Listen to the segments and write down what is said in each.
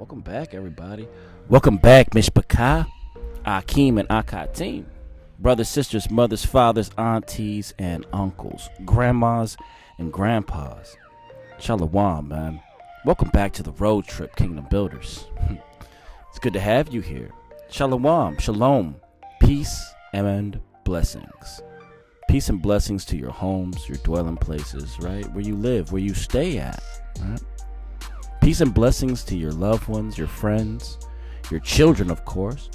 Welcome back, everybody. Welcome back, Mishpachah, Akeem, and Akatim. Brothers, sisters, mothers, fathers, aunties, and uncles, grandmas, and grandpas. Shalawam, man. Welcome back to the road trip, Kingdom Builders. It's good to have you here. Shalawam, shalom, peace and blessings. Peace and blessings to your homes, your dwelling places, right? Where you live, where you stay at, right? Peace and blessings to your loved ones, your friends, your children, of course,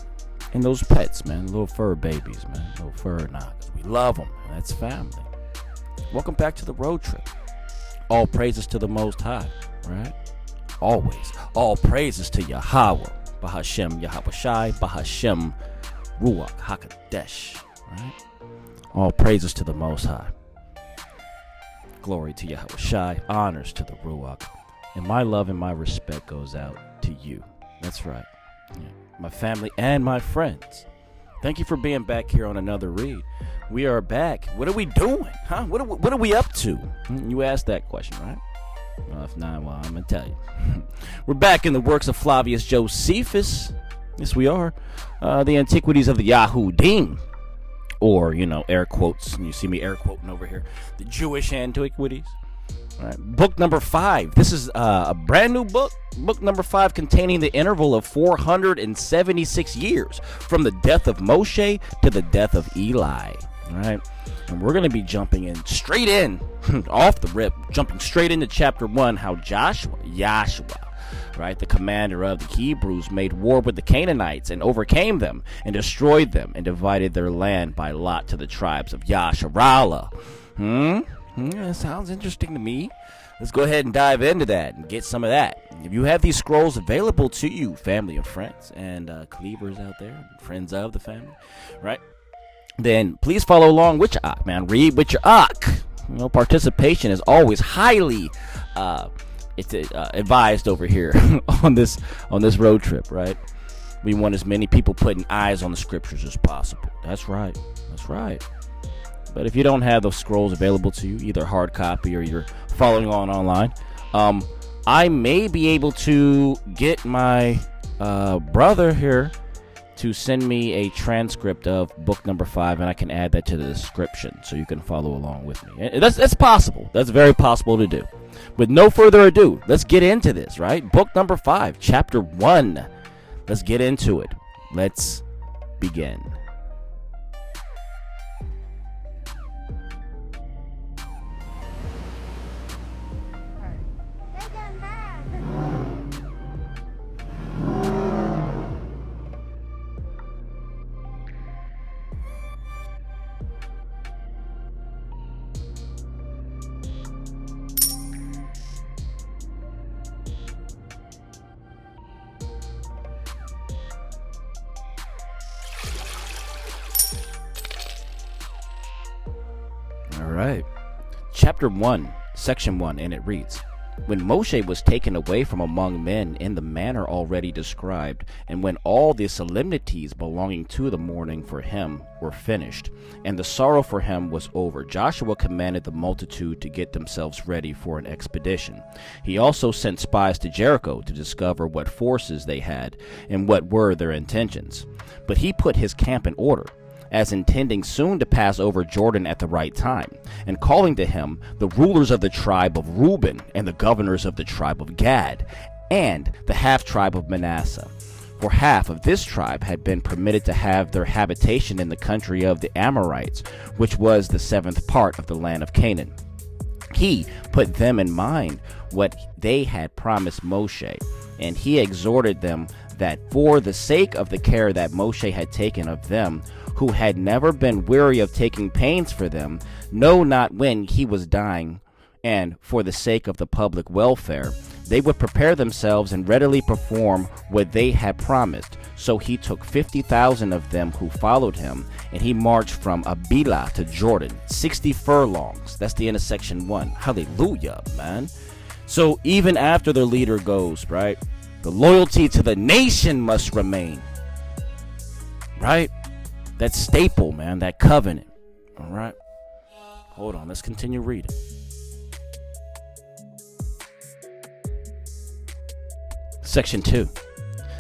and those pets, man, little fur babies, man, little fur knocks. We love them, and that's family. Welcome back to the road trip. All praises to the Most High, right? Always. All praises to Yahweh, Bahashem, Yahweh Shai, Bahashem, Ruach, Hakadesh, right? All praises to the Most High. Glory to Yahweh Shai, honors to the Ruach. And my love and my respect goes out to you. That's right. Yeah. My family and my friends. Thank you for being back here on another read. We are back. What are we doing? Huh? What are we up to? You asked that question, right? Well, if not, well, I'm going to tell you. We're back in the works of Flavius Josephus. Yes, we are. The Antiquities of the Yahudim. Or, air quotes. You see me air quoting over here. The Jewish Antiquities. All right. Book number 5. This is a brand new book. Book number 5 containing the interval of 476 years from the death of Moshe to the death of Eli. All right. And we're going to be jumping in straight in, off the rip, jumping straight into chapter 1, how Joshua, right, the commander of the Hebrews, made war with the Canaanites and overcame them and destroyed them and divided their land by lot to the tribes of Yasharallah. That sounds interesting to me. Let's go ahead and dive into that and get some of that. If you have these scrolls available to you, family and friends, and cleavers out there, friends of the family, right? Then please follow along with your Ak, man. Read with your Ak. Participation is always highly advised over here on this road trip, right? We want as many people putting eyes on the scriptures as possible. That's right. That's right. But if you don't have those scrolls available to you, either hard copy or you're following on online, I may be able to get my brother here to send me a transcript of book number 5, and I can add that to the description so you can follow along with me. And that's possible. That's very possible to do. With no further ado, let's get into this, right? Book number 5, chapter 1. Let's get into it. Let's begin. Right. Chapter 1, section 1, and it reads, When Moshe was taken away from among men in the manner already described, and when all the solemnities belonging to the mourning for him were finished, and the sorrow for him was over, Joshua commanded the multitude to get themselves ready for an expedition. He also sent spies to Jericho to discover what forces they had, and what were their intentions. But he put his camp in order, as intending soon to pass over Jordan at the right time, and calling to him the rulers of the tribe of Reuben, and the governors of the tribe of Gad, and the half-tribe of Manasseh. For half of this tribe had been permitted to have their habitation in the country of the Amorites, which was the 7th part of the land of Canaan. He put them in mind what they had promised Moshe, and he exhorted them that for the sake of the care that Moshe had taken of them, who had never been weary of taking pains for them, no, not when he was dying, and for the sake of the public welfare, they would prepare themselves and readily perform what they had promised. So he took 50,000 of them who followed him, and he marched from Abilah to Jordan, 60 furlongs. That's the end of section 1. Hallelujah, man. So even after their leader goes, right, the loyalty to the nation must remain, right? That staple, man, that covenant. All right. Hold on. Let's continue reading. Section 2.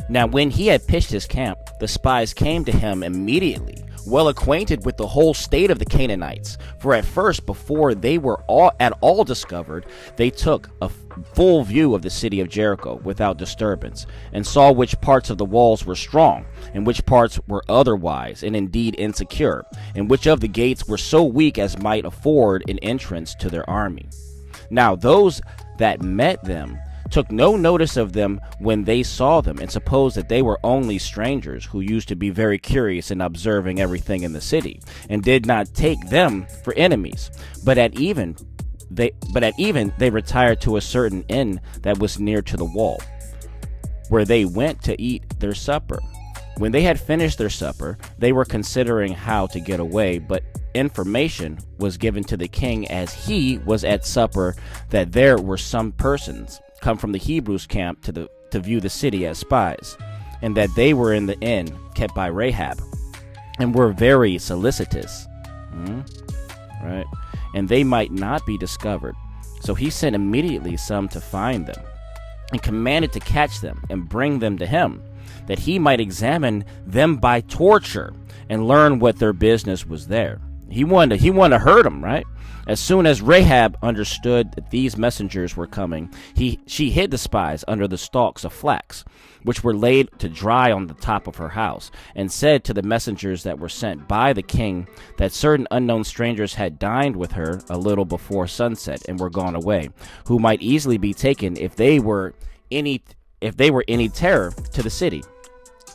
Now when he had pitched his camp, the spies came to him immediately, well acquainted with the whole state of the Canaanites. For at first, before they were at all discovered, they took a full view of the city of Jericho without disturbance, and saw which parts of the walls were strong, and which parts were otherwise, and indeed insecure, and which of the gates were so weak as might afford an entrance to their army. Now those that met them took no notice of them when they saw them, and supposed that they were only strangers who used to be very curious in observing everything in the city, and did not take them for enemies. But at even they retired to a certain inn that was near to the wall, where they went to eat their supper. When they had finished their supper, they were considering how to get away, but information was given to the king as he was at supper that there were some persons come from the Hebrews' camp to view the city as spies, and that they were in the inn kept by Rahab, and were very solicitous, right? And they might not be discovered. So he sent immediately some to find them, and commanded to catch them and bring them to him, that he might examine them by torture and learn what their business was there. He wanted to hurt them, right? As soon as Rahab understood that these messengers were coming, she hid the spies under the stalks of flax, which were laid to dry on the top of her house, and said to the messengers that were sent by the king that certain unknown strangers had dined with her a little before sunset and were gone away, who might easily be taken if they were any terror to the city,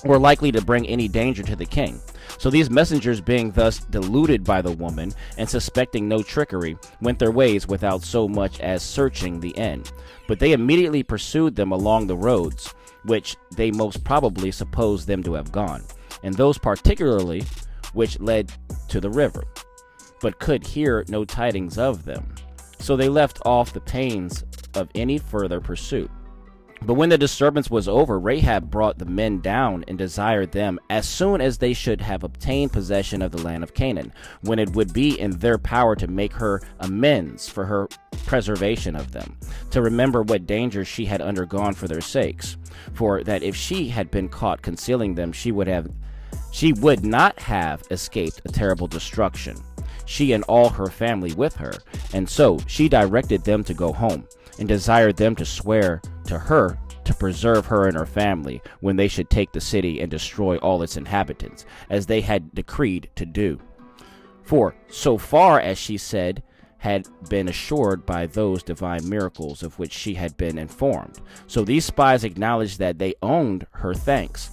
or likely to bring any danger to the king. So these messengers, being thus deluded by the woman, and suspecting no trickery, went their ways without so much as searching the inn. But they immediately pursued them along the roads, which they most probably supposed them to have gone, and those particularly which led to the river, but could hear no tidings of them. So they left off the pains of any further pursuit. But when the disturbance was over, Rahab brought the men down and desired them, as soon as they should have obtained possession of the land of Canaan, when it would be in their power to make her amends for her preservation of them, to remember what dangers she had undergone for their sakes, for that if she had been caught concealing them, she would not have escaped a terrible destruction, she and all her family with her. And so she directed them to go home, and desired them to swear to her to preserve her and her family when they should take the city and destroy all its inhabitants, as they had decreed to do. For so far as she said had been assured by those divine miracles of which she had been informed. So these spies acknowledged that they owed her thanks,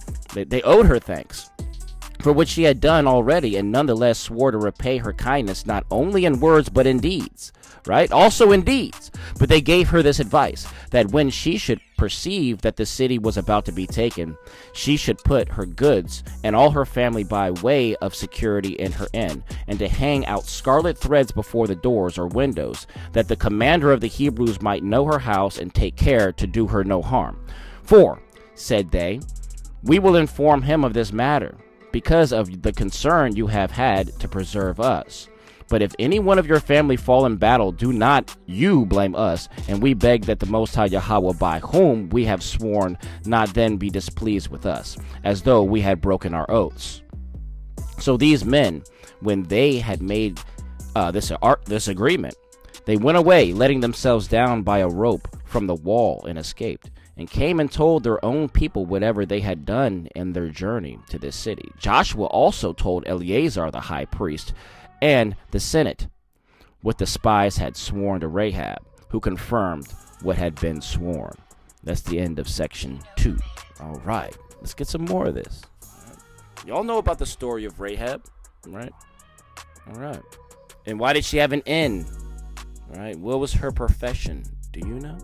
for which she had done already, and nonetheless swore to repay her kindness not only in words but in deeds, right? Also in deeds. But they gave her this advice, that when she should perceive that the city was about to be taken, she should put her goods and all her family by way of security in her inn, and to hang out scarlet threads before the doors or windows, that the commander of the Hebrews might know her house and take care to do her no harm. For, said they, we will inform him of this matter, because of the concern you have had to preserve us. But if any one of your family fall in battle, do not you blame us, and we beg that the Most High Yahweh, by whom we have sworn, not then be displeased with us, as though we had broken our oaths. So these men, when they had made this agreement, they went away, letting themselves down by a rope from the wall, and escaped, and came and told their own people whatever they had done in their journey to this city. Joshua also told Eleazar the high priest and the Senate what the spies had sworn to Rahab, who confirmed what had been sworn. That's the end of section 2. All right, let's get some more of this. Y'all know about the story of Rahab, right? All right. And why did she have an inn? All right. What was her profession? Do you know?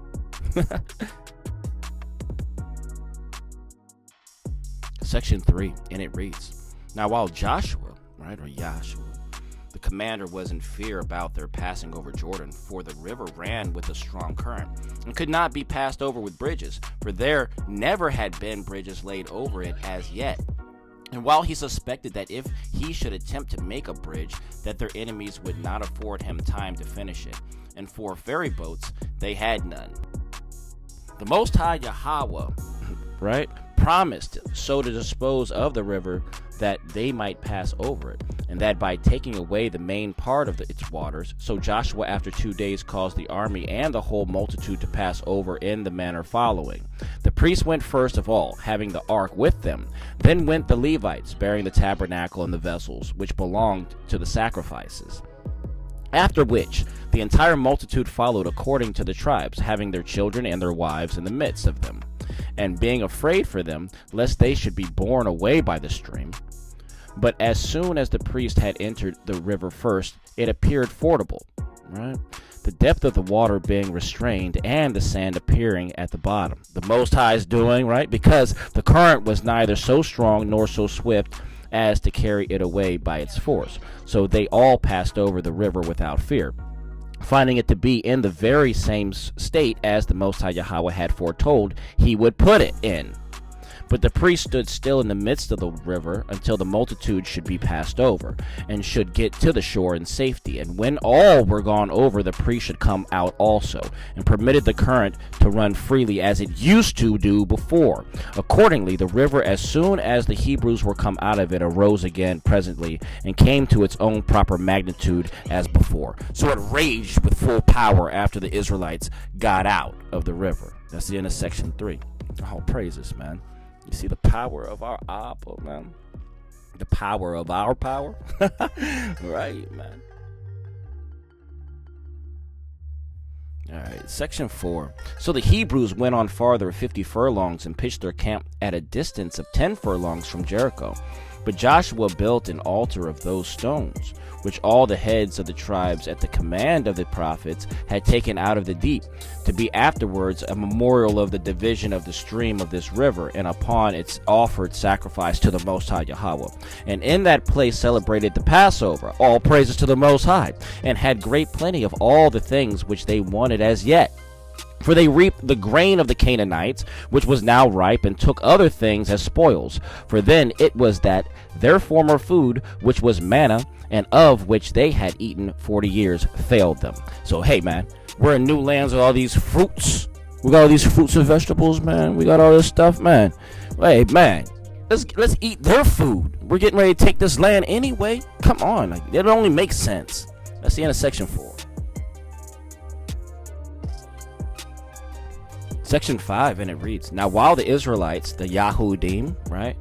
Section 3, and it reads, Now while Joshua, right, or Yahshua, the commander, was in fear about their passing over Jordan, for the river ran with a strong current, and could not be passed over with bridges, for there never had been bridges laid over it as yet. And while he suspected that if he should attempt to make a bridge, that their enemies would not afford him time to finish it, and for ferry boats they had none. The Most High Yahweh right, promised so to dispose of the river that they might pass over it, and that by taking away the main part of its waters. So Joshua after 2 days caused the army and the whole multitude to pass over in the manner following. The priests went first of all, having the ark with them. Then went the Levites, bearing the tabernacle and the vessels, which belonged to the sacrifices. After which, the entire multitude followed according to the tribes, having their children and their wives in the midst of them, and being afraid for them, lest they should be borne away by the stream. But as soon as the priest had entered the river first, it appeared fordable, right? The depth of the water being restrained, and the sand appearing at the bottom. The Most High's doing, right? Because the current was neither so strong nor so swift as to carry it away by its force. So they all passed over the river without fear, finding it to be in the very same state as the Most High Yahweh had foretold he would put it in. But the priest stood still in the midst of the river until the multitude should be passed over, and should get to the shore in safety. And when all were gone over, the priest should come out also, and permitted the current to run freely as it used to do before. Accordingly, the river, as soon as the Hebrews were come out of it, arose again presently, and came to its own proper magnitude as before. So it raged with full power after the Israelites got out of the river. That's the end of section 3. Oh, praises, man. You see the power of our Abba, man. The power of our power. Right, man. All right, section 4. So the Hebrews went on farther 50 furlongs and pitched their camp at a distance of 10 furlongs from Jericho. But Joshua built an altar of those stones, which all the heads of the tribes at the command of the prophets had taken out of the deep, to be afterwards a memorial of the division of the stream of this river, and upon its offered sacrifice to the Most High Yahweh. And in that place celebrated the Passover, all praises to the Most High, and had great plenty of all the things which they wanted as yet. For they reaped the grain of the Canaanites, which was now ripe, and took other things as spoils. For then it was that their former food, which was manna, and of which they had eaten 40 years, failed them. So, hey, man, we're in new lands with all these fruits. We got all these fruits and vegetables, man. We got all this stuff, man. Hey, man, let's eat their food. We're getting ready to take this land anyway. Come on, like, it only makes sense. That's the end of section 4. Section 5, and it reads, Now while the Israelites, the Yahudim, right,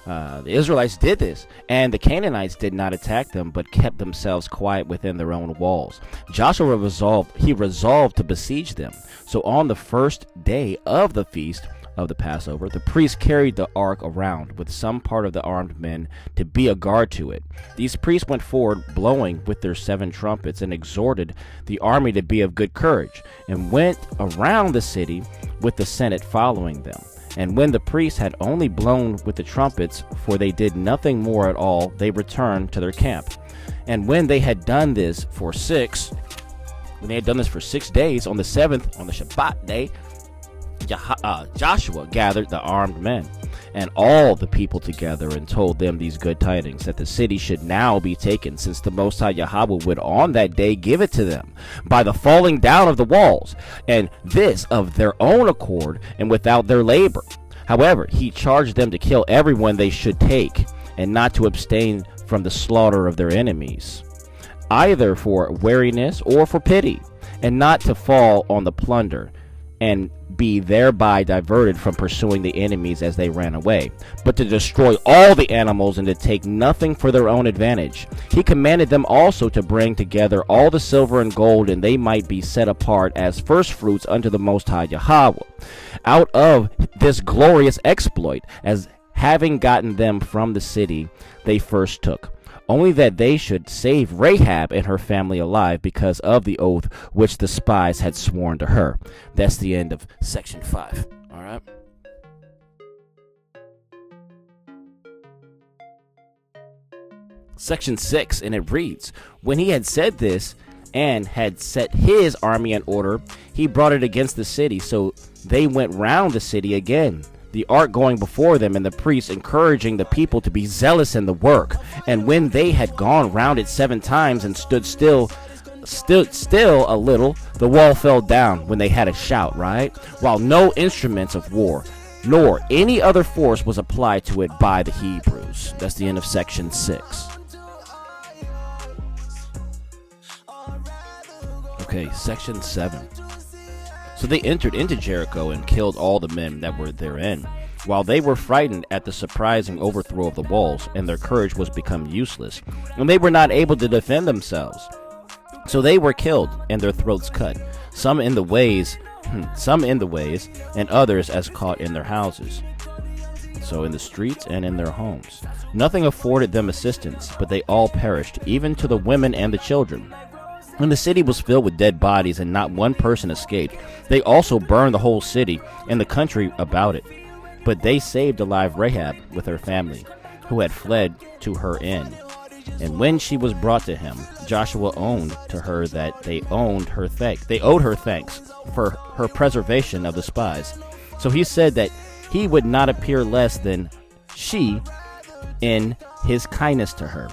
the Israelites did this, and the Canaanites did not attack them, but kept themselves quiet within their own walls. Joshua resolved to besiege them. So on the first day of the feast of the Passover, the priests carried the ark around with some part of the armed men to be a guard to it. These priests went forward, blowing with their 7 trumpets, and exhorted the army to be of good courage, and went around the city with the Senate following them. And when the priests had only blown with the trumpets, for they did nothing more at all, they returned to their camp. And when they had done this for 6 days, on the 7th, on the Shabbat day, Joshua gathered the armed men and all the people together, and told them these good tidings, that the city should now be taken, since the Most High Yahweh would on that day give it to them by the falling down of the walls, and this of their own accord and without their labor. However, he charged them to kill everyone they should take, and not to abstain from the slaughter of their enemies, either for weariness or for pity, and not to fall on the plunder, and be thereby diverted from pursuing the enemies as they ran away, but to destroy all the animals, and to take nothing for their own advantage. He commanded them also to bring together all the silver and gold, and they might be set apart as firstfruits unto the Most High Yahweh. Out of this glorious exploit, as having gotten them from the city they first took, only that they should save Rahab and her family alive, because of the oath which the spies had sworn to her. That's the end of section 5. All right. Section 6, and it reads, When he had said this, and had set his army in order, he brought it against the city. So they went round the city again, the ark going before them, and the priests encouraging the people to be zealous in the work. And when they had gone round it 7 times, and stood still a little, the wall fell down when they had a shout, right? While no instruments of war nor any other force was applied to it by the Hebrews. That's the end of section 6. Okay, section 7. So they entered into Jericho and killed all the men that were therein, while they were frightened at the surprising overthrow of the walls, and their courage was become useless, and they were not able to defend themselves. So they were killed, and their throats cut, some in the ways, and others as caught in their houses. So in the streets and in their homes. Nothing afforded them assistance, but they all perished, even to the women and the children. And the city was filled with dead bodies, and not one person escaped. They also burned the whole city and the country about it. But they saved alive Rahab with her family, who had fled to her inn. And when she was brought to him, Joshua owned to her that they owed her thanks for her preservation of the spies. So he said that he would not appear less than she in his kindness to her.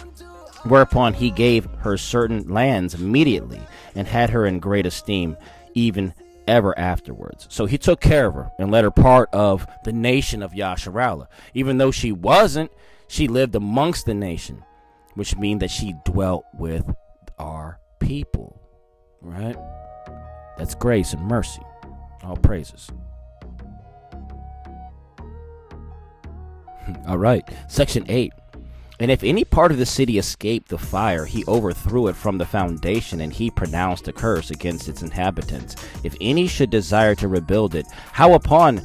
Whereupon he gave her certain lands immediately, and had her in great esteem, even ever afterwards. So he took care of her and let her part of the nation of Yasharallah. Even though she wasn't, she lived amongst the nation, which means that she dwelt with our people. Right? That's grace and mercy. All praises. All right. Section 8. And if any part of the city escaped the fire, he overthrew it from the foundation, and he pronounced a curse against its inhabitants. If any should desire to rebuild it, how upon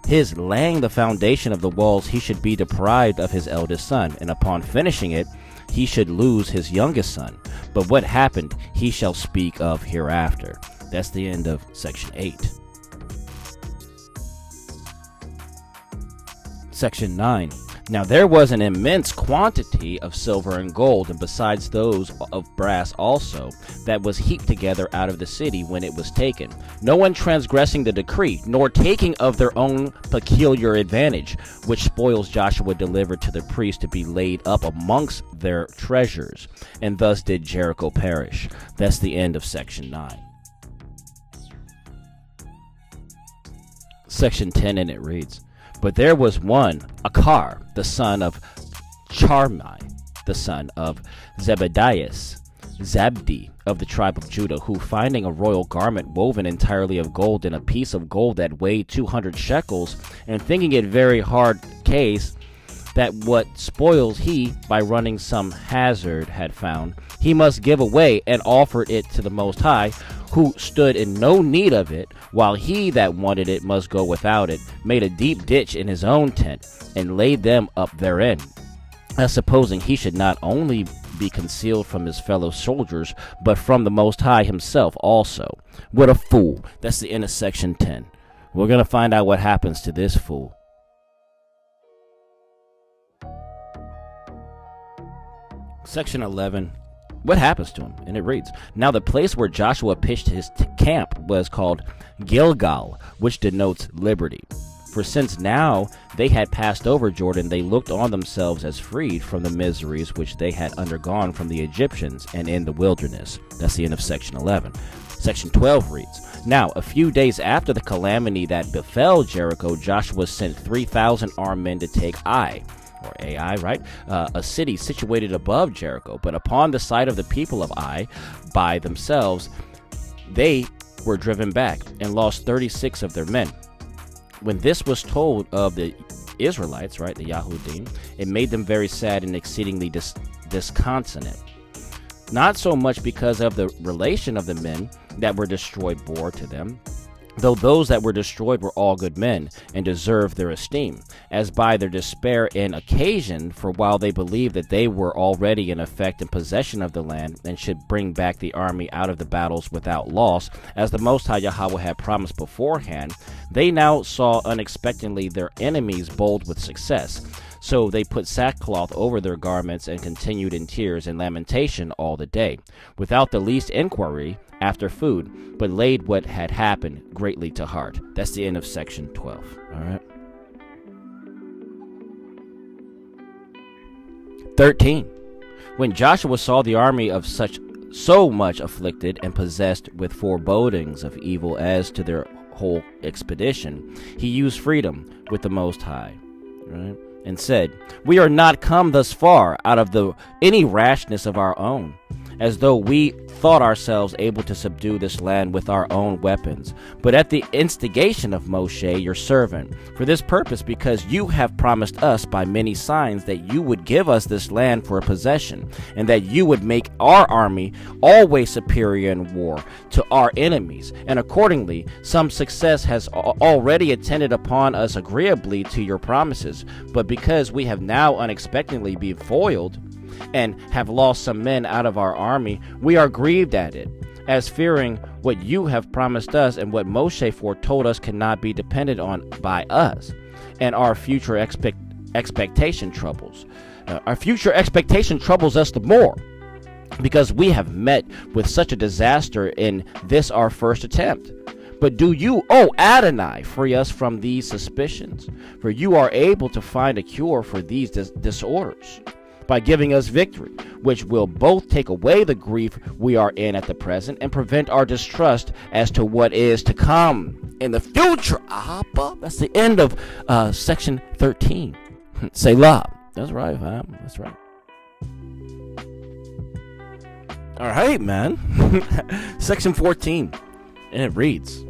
his laying the foundation of the walls he should be deprived of his eldest son, and upon finishing it he should lose his youngest son. But what happened he shall speak of hereafter. That's the end of section 8. Section 9. Now there was an immense quantity of silver and gold, and besides those of brass also, that was heaped together out of the city when it was taken, no one transgressing the decree, nor taking of their own peculiar advantage, which spoils Joshua delivered to the priests to be laid up amongst their treasures. And thus did Jericho perish. That's the end of section 9. Section 10, and it reads, But there was one, Achar, the son of Charmai, the son of Zebedias, Zabdi of the tribe of Judah, who, finding a royal garment woven entirely of gold, and a piece of gold that weighed 200 shekels, and thinking it very hard case that what spoils he by running some hazard had found, he must give away, and offered it to the Most High, who stood in no need of it, while he that wanted it must go without it, made a deep ditch in his own tent, and laid them up therein, as supposing he should not only be concealed from his fellow soldiers, but from the Most High himself also. What a fool. That's the end of section 10. We're going to find out what happens to this fool. Section 11. What happens to him? And it reads, Now the place where Joshua pitched his camp was called Gilgal, which denotes liberty. For since now they had passed over Jordan, they looked on themselves as freed from the miseries which they had undergone from the Egyptians and in the wilderness. That's the end of section 11. Section 12 reads, Now a few days after the calamity that befell Jericho, Joshua sent 3,000 armed men to take Ai, or Ai, right? A city situated above Jericho. But upon the sight of the people of Ai by themselves, they were driven back and lost 36 of their men. When this was told of the Israelites, right, the Yahudim, it made them very sad and exceedingly disconsolate. Not so much because of the relation of the men that were destroyed bore to them, though those that were destroyed were all good men, and deserved their esteem, as by their despair and occasion, for while they believed that they were already in effect in possession of the land, and should bring back the army out of the battles without loss, as the Most High Yahweh had promised beforehand, they now saw unexpectedly their enemies bold with success. So they put sackcloth over their garments, and continued in tears and lamentation all the day, without the least inquiry after food, but laid what had happened greatly to heart. That's the end of section 12. All right. 13. When Joshua saw the army of so much afflicted and possessed with forebodings of evil as to their whole expedition, he used freedom with the Most High, right? And said, "We are not come thus far out of any rashness of our own, as though we thought ourselves able to subdue this land with our own weapons, but at the instigation of Moshe, your servant, for this purpose, because you have promised us by many signs that you would give us this land for a possession, and that you would make our army always superior in war to our enemies. And accordingly, some success has already attended upon us agreeably to your promises. But because we have now unexpectedly been foiled, and have lost some men out of our army, we are grieved at it, as fearing what you have promised us and what Moshe foretold us cannot be depended on by us, and our future expectation troubles. Our future expectation troubles us the more, because we have met with such a disaster in this our first attempt. But do you, O Adonai, free us from these suspicions, for you are able to find a cure for these disorders, by giving us victory, which will both take away the grief we are in at the present and prevent our distrust as to what is to come in the future." Abba. That's the end of section 13. Selah. That's right, fam. That's right. All right, man. Section 14. And it reads,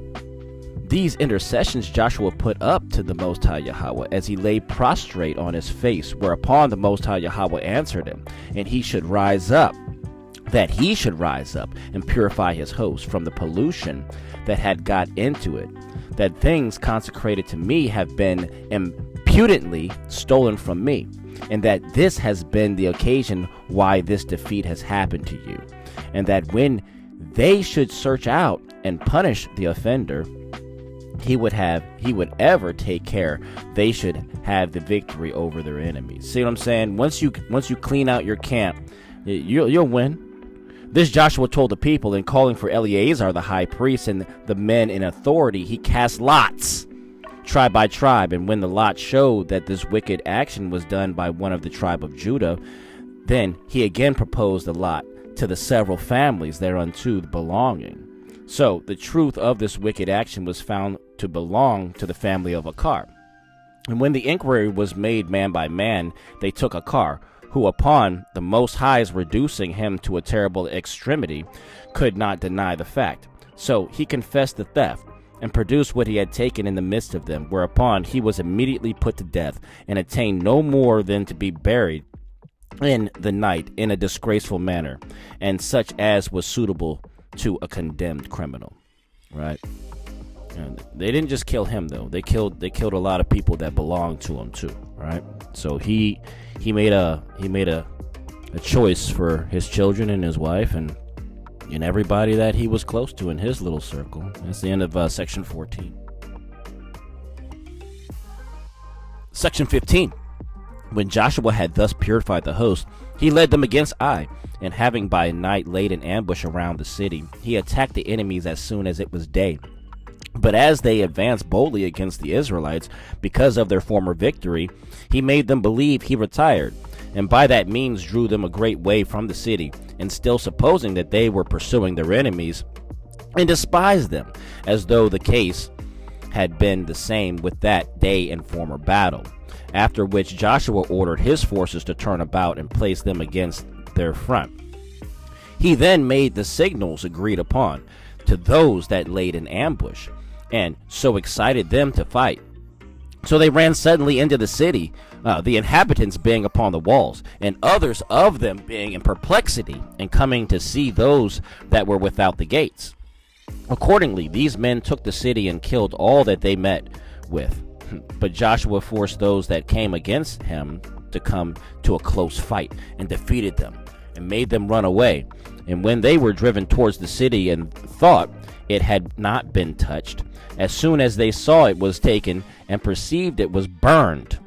"These intercessions Joshua put up to the Most High Yahweh as he lay prostrate on his face, whereupon the Most High Yahweh answered him, and he should rise up, and purify his host from the pollution that had got into it, that things consecrated to me have been impudently stolen from me, and that this has been the occasion why this defeat has happened to you, and that when they should search out and punish the offender, he would ever take care they should have the victory over their enemies." See what I'm saying? Once you clean out your camp, you'll win. This Joshua told the people, in calling for Eleazar the high priest and the men in authority, he cast lots, tribe by tribe, and when the lot showed that this wicked action was done by one of the tribe of Judah, then he again proposed the lot to the several families thereunto belonging. So the truth of this wicked action was found to belong to the family of Akar. And when the inquiry was made man by man, they took Akar, who upon the Most High's reducing him to a terrible extremity, could not deny the fact. So he confessed the theft, and produced what he had taken in the midst of them, whereupon he was immediately put to death, and attained no more than to be buried in the night in a disgraceful manner, and such as was suitable to a condemned criminal. Right? And they didn't just kill him though. They killed a lot of people that belonged to him too. Right? So he made a choice for his children and his wife and everybody that he was close to in his little circle. That's the end of section 14. Section 15. When Joshua had thus purified the host, he led them against Ai, and having by night laid an ambush around the city, he attacked the enemies as soon as it was day. But as they advanced boldly against the Israelites, because of their former victory, he made them believe he retired, and by that means drew them a great way from the city, and still supposing that they were pursuing their enemies, and despised them, as though the case had been the same with that day in former battle. After which Joshua ordered his forces to turn about and place them against their front. He then made the signals agreed upon to those that laid in ambush, and so excited them to fight. So they ran suddenly into the city, the inhabitants being upon the walls, and others of them being in perplexity, and coming to see those that were without the gates. Accordingly, these men took the city and killed all that they met with. But Joshua forced those that came against him to come to a close fight, and defeated them, and made them run away. And when they were driven towards the city and thought it had not been touched, as soon as they saw it was taken and perceived it was burned,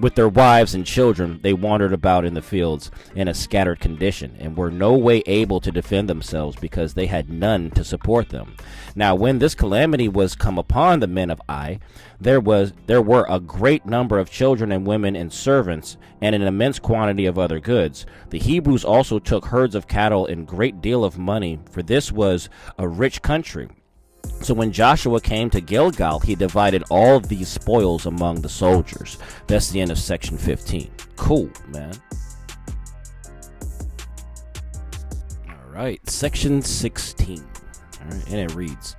with their wives and children, they wandered about in the fields in a scattered condition, and were no way able to defend themselves, because they had none to support them. Now when this calamity was come upon the men of Ai, there were a great number of children and women and servants, and an immense quantity of other goods. The Hebrews also took herds of cattle and great deal of money, for this was a rich country. So when Joshua came to Gilgal, he divided all of these spoils among the soldiers. That's the end of section 15. Cool, man. All right, section 16. All right, and it reads,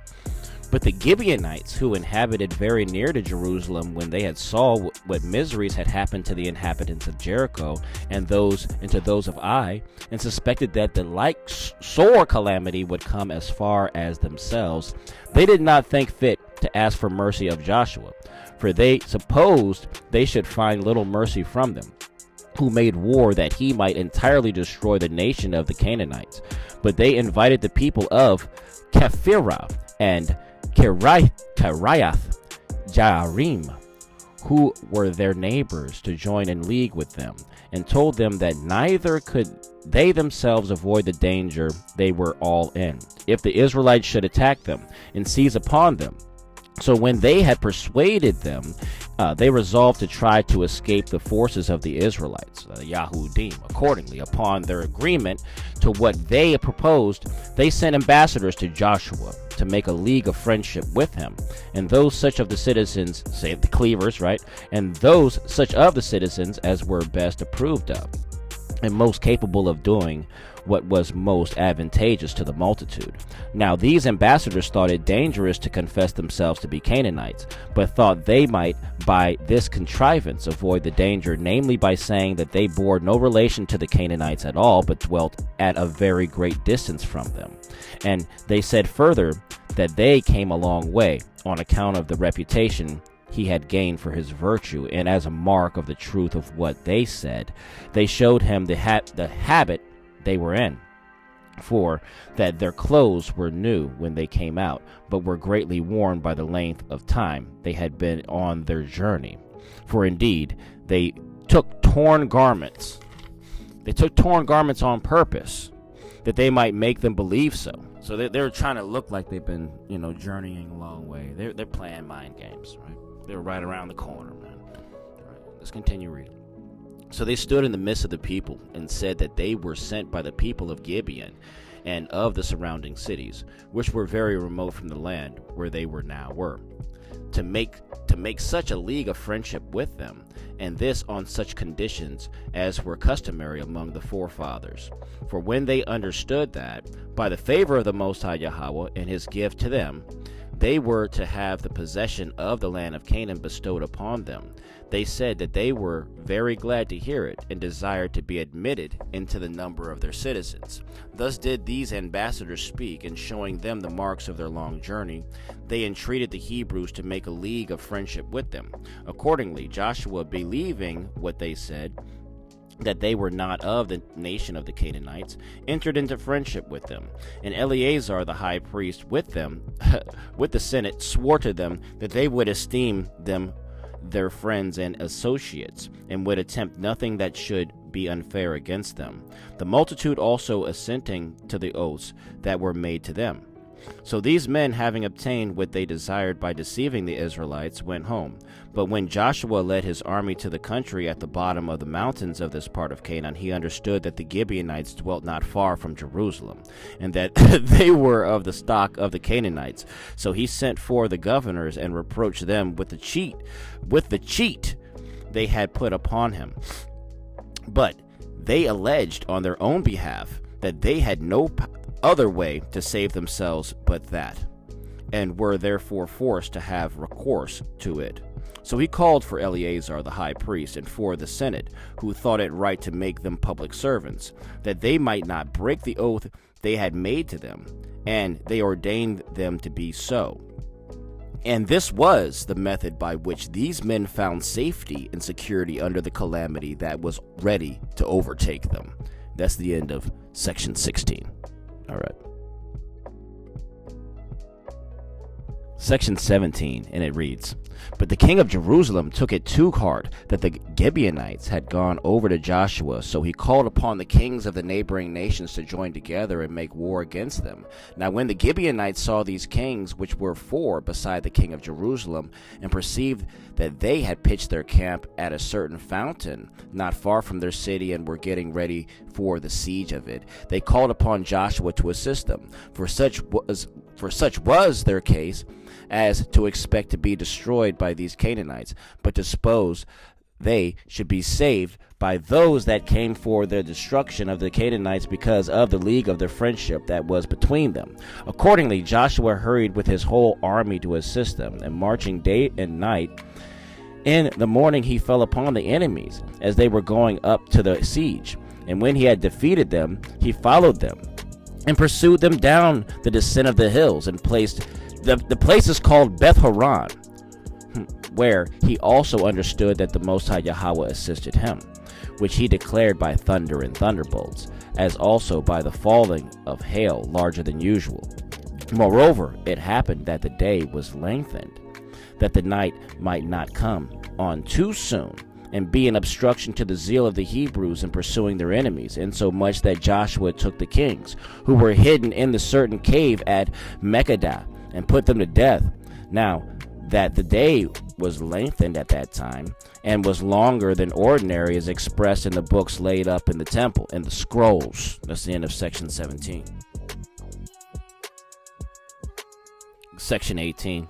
"But the Gibeonites, who inhabited very near to Jerusalem, when they had saw what miseries had happened to the inhabitants of Jericho and to those of Ai, and suspected that the like sore calamity would come as far as themselves, they did not think fit to ask for mercy of Joshua, for they supposed they should find little mercy from them, who made war that he might entirely destroy the nation of the Canaanites. But they invited the people of Kephirah and Kiriath Jearim, who were their neighbors, to join in league with them, and told them that neither could they themselves avoid the danger they were all in, if the Israelites should attack them and seize upon them. So when they had persuaded them, they resolved to try to escape the forces of the Israelites, Yahudim. Accordingly, upon their agreement to what they proposed, they sent ambassadors to Joshua to make a league of friendship with him, and those such of the citizens, say the cleavers, right, and those such of the citizens as were best approved of, and most capable of doing what was most advantageous to the multitude. Now these ambassadors thought it dangerous to confess themselves to be Canaanites, but thought they might by this contrivance avoid the danger, namely by saying that they bore no relation to the Canaanites at all, but dwelt at a very great distance from them. And they said further that they came a long way on account of the reputation he had gained for his virtue, and as a mark of the truth of what they said, they showed him the habit they were in, for that their clothes were new when they came out, but were greatly worn by the length of time they had been on their journey. For indeed, they took torn garments. They took torn garments on purpose, that they might make them believe so. So they're trying to look like they've been, journeying a long way. They're playing mind games, right? They're right around the corner, man. All right, let's continue reading. So they stood in the midst of the people and said that they were sent by the people of Gibeon and of the surrounding cities, which were very remote from the land where they were, to make such a league of friendship with them, and this on such conditions as were customary among the forefathers. For when they understood that, by the favor of the Most High Yahweh and his gift to them, they were to have the possession of the land of Canaan bestowed upon them, they said that they were very glad to hear it, and desired to be admitted into the number of their citizens. Thus did these ambassadors speak, and showing them the marks of their long journey, they entreated the Hebrews to make a league of friendship with them. Accordingly, Joshua, believing what they said, that they were not of the nation of the Canaanites, entered into friendship with them. And Eleazar the high priest with them, with the Senate, swore to them that they would esteem them their friends and associates, and would attempt nothing that should be unfair against them. The multitude also assenting to the oaths that were made to them. So these men, having obtained what they desired by deceiving the Israelites, went home. But when Joshua led his army to the country at the bottom of the mountains of this part of Canaan, he understood that the Gibeonites dwelt not far from Jerusalem, and that they were of the stock of the Canaanites. So he sent for the governors and reproached them with the cheat they had put upon him. But they alleged on their own behalf that they had no other way to save themselves but that, and were therefore forced to have recourse to it. So he called for Eleazar the high priest and for the Senate, who thought it right to make them public servants, that they might not break the oath they had made to them, and they ordained them to be so. And this was the method by which these men found safety and security under the calamity that was ready to overtake them. That's the end of section 16. All right. Section 17, and it reads, "But the king of Jerusalem took it to heart that the Gibeonites had gone over to Joshua, so he called upon the kings of the neighboring nations to join together and make war against them. Now when the Gibeonites saw these kings, which were four beside the king of Jerusalem, and perceived that they had pitched their camp at a certain fountain not far from their city, and were getting ready for the siege of it, they called upon Joshua to assist them. For such was their case, as to expect to be destroyed by these Canaanites, but to suppose they should be saved by those that came for the destruction of the Canaanites, because of the league of their friendship that was between them. Accordingly, Joshua hurried with his whole army to assist them, and marching day and night, in the morning he fell upon the enemies as they were going up to the siege. And when he had defeated them, he followed them and pursued them down the descent of the hills, and placed the place is called Beth Horon, where he also understood that the Most High Yahweh assisted him, which he declared by thunder and thunderbolts, as also by the falling of hail larger than usual. Moreover, it happened that the day was lengthened, that the night might not come on too soon, and be an obstruction to the zeal of the Hebrews in pursuing their enemies, insomuch that Joshua took the kings, who were hidden in the certain cave at Mekkedah, and put them to death. Now that the day was lengthened at that time, and was longer than ordinary, is expressed in the books laid up in the temple, in the scrolls." That's the end of section 17. Section 18.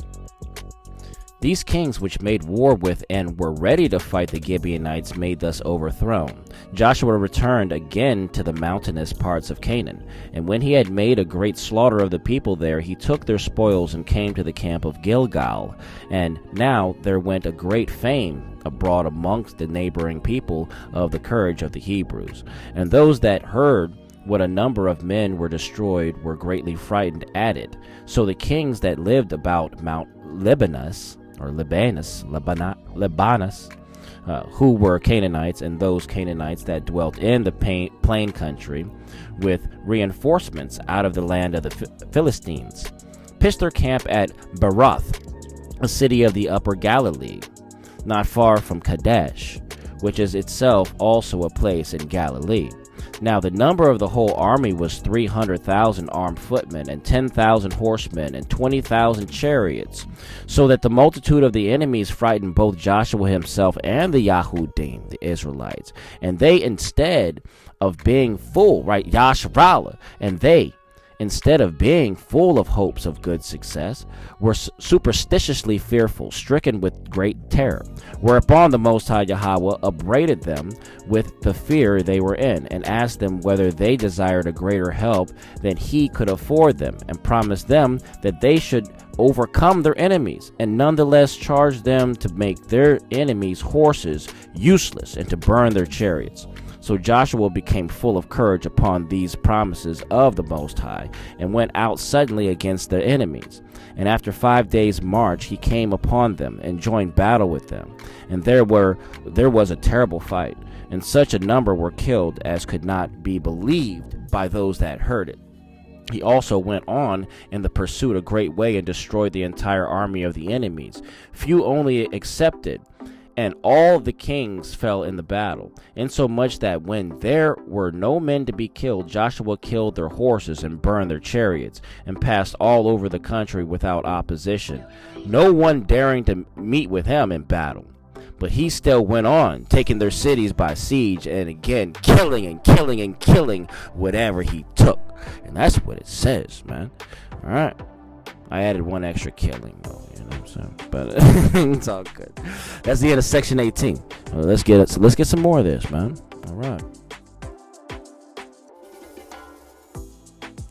"These kings which made war with and were ready to fight the Gibeonites made thus overthrown. Joshua returned again to the mountainous parts of Canaan, and when he had made a great slaughter of the people there, he took their spoils and came to the camp of Gilgal. And now there went a great fame abroad amongst the neighboring people of the courage of the Hebrews. And those that heard what a number of men were destroyed were greatly frightened at it. So the kings that lived about Mount Libanus, who were Canaanites, and those Canaanites that dwelt in the plain country, with reinforcements out of the land of the Philistines, pitched their camp at Beroth, a city of the upper Galilee, not far from Kadesh, which is itself also a place in Galilee. Now the number of the whole army was 300,000 armed footmen, and 10,000 horsemen, and 20,000 chariots, so that the multitude of the enemies frightened both Joshua himself and the Yahudim, the Israelites. And they, instead of being full, right, Yasharallah, and they, instead of being full of hopes of good success, were superstitiously fearful, stricken with great terror. Whereupon the Most High Yahweh upbraided them with the fear they were in, and asked them whether they desired a greater help than he could afford them, and promised them that they should overcome their enemies, and nonetheless charged them to make their enemies' horses useless and to burn their chariots. So Joshua became full of courage upon these promises of the Most High, and went out suddenly against the enemies. And after 5 days' march he came upon them, and joined battle with them. And there was a terrible fight, and such a number were killed as could not be believed by those that heard it. He also went on in the pursuit a great way, and destroyed the entire army of the enemies, few only excepted. And all the kings fell in the battle, insomuch that when there were no men to be killed, Joshua killed their horses and burned their chariots, and passed all over the country without opposition, no one daring to meet with him in battle. But he still went on, taking their cities by siege, and again killing and killing and killing whatever he took. And that's what it says, man. All right. I added one extra killing, though, you know what I'm saying? But it's all good. That's the end of section 18. Let's get some more of this, man. All right.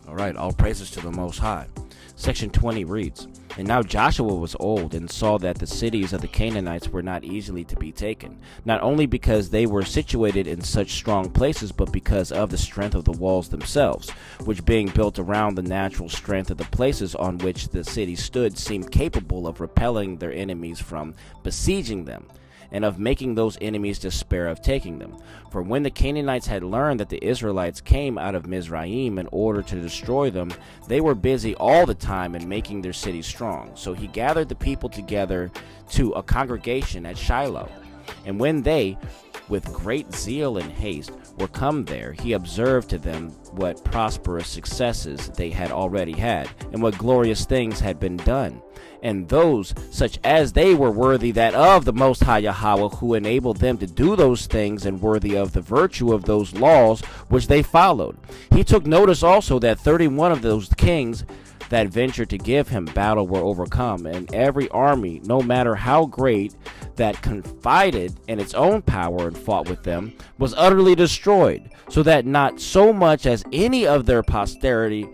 All right. All praises to the Most High. Section 20 reads, "And now Joshua was old, and saw that the cities of the Canaanites were not easily to be taken, not only because they were situated in such strong places, but because of the strength of the walls themselves, which being built around the natural strength of the places on which the city stood, seemed capable of repelling their enemies from besieging them. and of making those enemies despair of taking them. For when the Canaanites had learned that the Israelites came out of Mizraim in order to destroy them, they were busy all the time in making their city strong. So he gathered the people together to a congregation at Shiloh. And when they, with great zeal and haste, were come there, he observed to them what prosperous successes they had already had, and what glorious things had been done, and those such as they were worthy that of the Most High Yahweh, who enabled them to do those things, and worthy of the virtue of those laws which they followed. He took notice also that 31 of those kings that ventured to give him battle were overcome, and every army, no matter how great, that confided in its own power and fought with them, was utterly destroyed, so that not so much as any of their posterity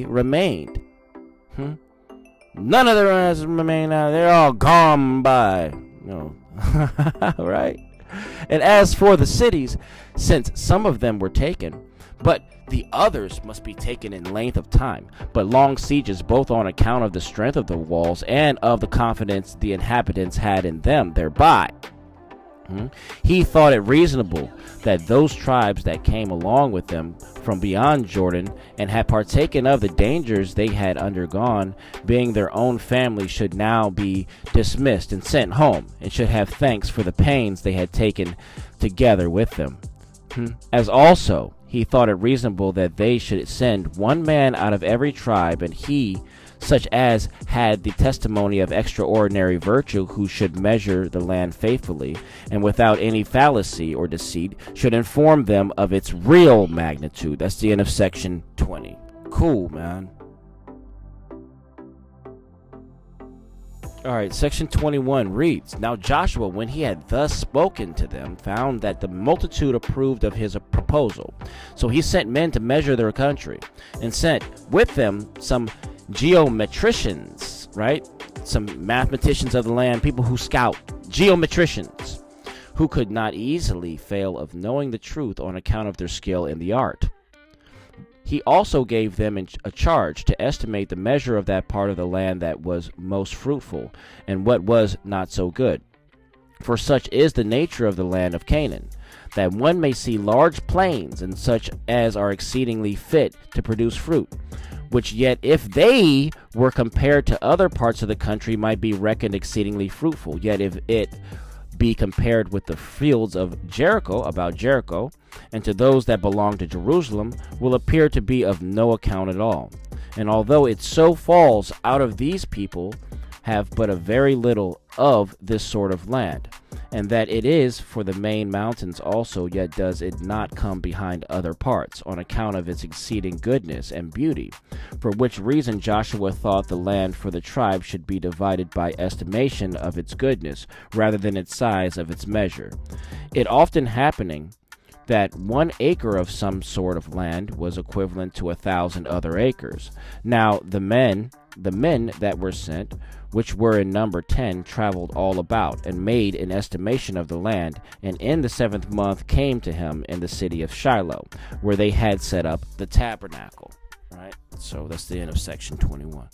remained. None of their has remained out. They're all gone by. Right? And as for the cities, since some of them were taken, but the others must be taken in length of time, but long sieges, both on account of the strength of the walls and of the confidence the inhabitants had in them thereby. He thought it reasonable that those tribes that came along with them from beyond Jordan and had partaken of the dangers they had undergone, being their own family, should now be dismissed and sent home, and should have thanks for the pains they had taken together with them. As also he thought it reasonable that they should send one man out of every tribe, and he, such as had the testimony of extraordinary virtue, who should measure the land faithfully, and without any fallacy or deceit, should inform them of its real magnitude. That's the end of section 20. Cool, man. All right, section 21 reads, Now Joshua, when he had thus spoken to them, found that the multitude approved of his proposal. So he sent men to measure their country, and sent with them some geometricians, right? Some mathematicians of the land, people who scout, geometricians, who could not easily fail of knowing the truth on account of their skill in the art. He also gave them a charge to estimate the measure of that part of the land that was most fruitful, and what was not so good. For such is the nature of the land of Canaan, that one may see large plains, and such as are exceedingly fit to produce fruit, which yet if they were compared to other parts of the country might be reckoned exceedingly fruitful, yet if it be compared with the fields of Jericho, about Jericho, and to those that belong to Jerusalem, will appear to be of no account at all. And although it so falls out of these people have but a very little of this sort of land, and that it is for the main mountains also, yet does it not come behind other parts, on account of its exceeding goodness and beauty, for which reason Joshua thought the land for the tribe should be divided by estimation of its goodness, rather than its size of its measure. It often happening that 1 acre of some sort of land was equivalent to 1,000 other acres. Now the men that were sent, which were in number 10, traveled all about, and made an estimation of the land, and in the 7th month came to him in the city of Shiloh, where they had set up the tabernacle. Right? So that's the end of section 21.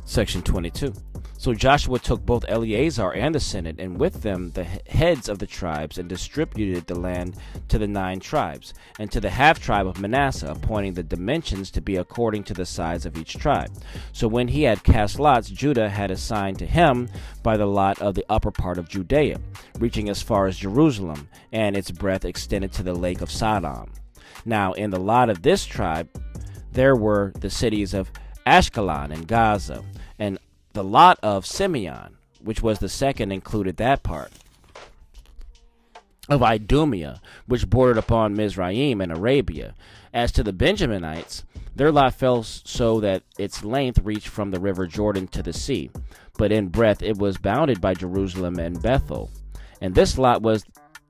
Section 22. So Joshua took both Eleazar and the Senate, and with them the heads of the tribes, and distributed the land to the 9 tribes, and to the half-tribe of Manasseh, appointing the dimensions to be according to the size of each tribe. So when he had cast lots, Judah had assigned to him by the lot of the upper part of Judea, reaching as far as Jerusalem, and its breadth extended to the lake of Sodom. Now in the lot of this tribe there were the cities of Ashkelon and Gaza, and the lot of Simeon, which was the second, included that part of Idumea, which bordered upon Mizraim and Arabia. As to the Benjaminites, their lot fell so that its length reached from the river Jordan to the sea, but in breadth it was bounded by Jerusalem and Bethel. And this lot was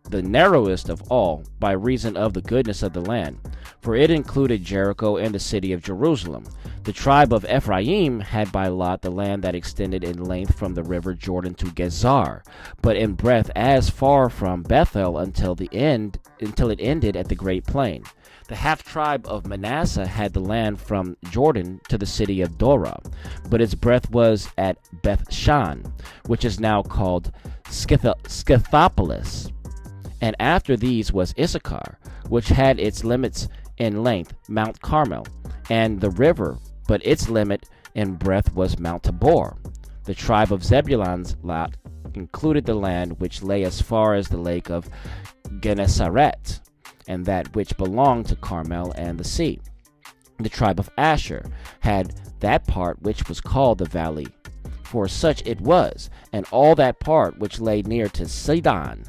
the narrowest of all, by reason of the goodness of the land, for it included Jericho and the city of Jerusalem. The tribe of Ephraim had by lot the land that extended in length from the river Jordan to Gezer, but in breadth as far from Bethel until it ended at the great plain. The half-tribe of Manasseh had the land from Jordan to the city of Dora, but its breadth was at Beth-shan, which is now called Scythopolis. And after these was Issachar, which had its limits in length, Mount Carmel, and the river, but its limit in breadth was Mount Tabor. The tribe of Zebulun's lot included the land which lay as far as the lake of Gennesaret, and that which belonged to Carmel and the sea. The tribe of Asher had that part which was called the valley, for such it was, and all that part which lay near to Sidon.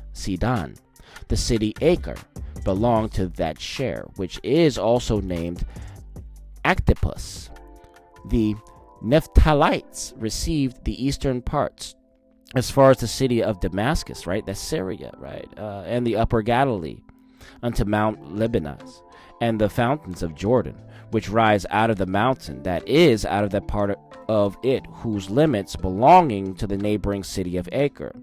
The city Acre belonged to that share, which is also named Actipus. The Naphtalites received the eastern parts, as far as the city of Damascus, right? That's Syria, right? And the upper Galilee, unto Mount Libanus, and the fountains of Jordan, which rise out of the mountain, that is, out of that part of it, whose limits belonging to the neighboring city of Acre.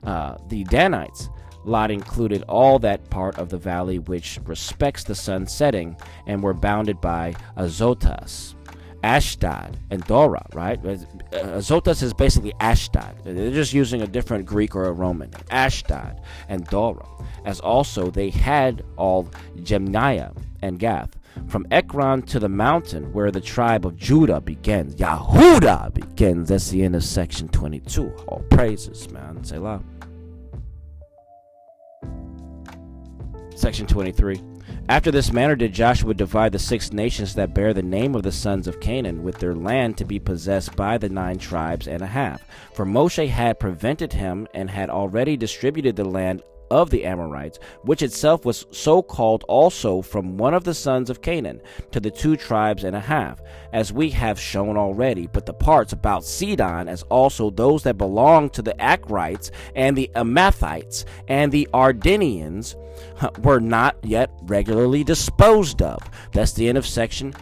The Danites' lot included all that part of the valley which respects the sun setting, and were bounded by Azotus, Ashdod, and Dora, right? Azotus is basically Ashdod. They're just using a different Greek or a Roman name. Ashdod and Dora. As also they had all Jemniah and Gath, from Ekron to the mountain where the tribe of Judah begins. Yahudah begins. That's the end of section 22. All praises, man. Selah. Section 23. After this manner did Joshua divide the 6 nations that bear the name of the sons of Canaan, with their land to be possessed by the 9 tribes and a half. For Moshe had prevented him, and had already distributed the land of the Amorites, which itself was so called also from one of the sons of Canaan, to the 2 tribes and a half, as we have shown already. But the parts about Sidon, as also those that belong to the Akrites, and the Amathites, and the Ardenians, were not yet regularly disposed of. That's the end of section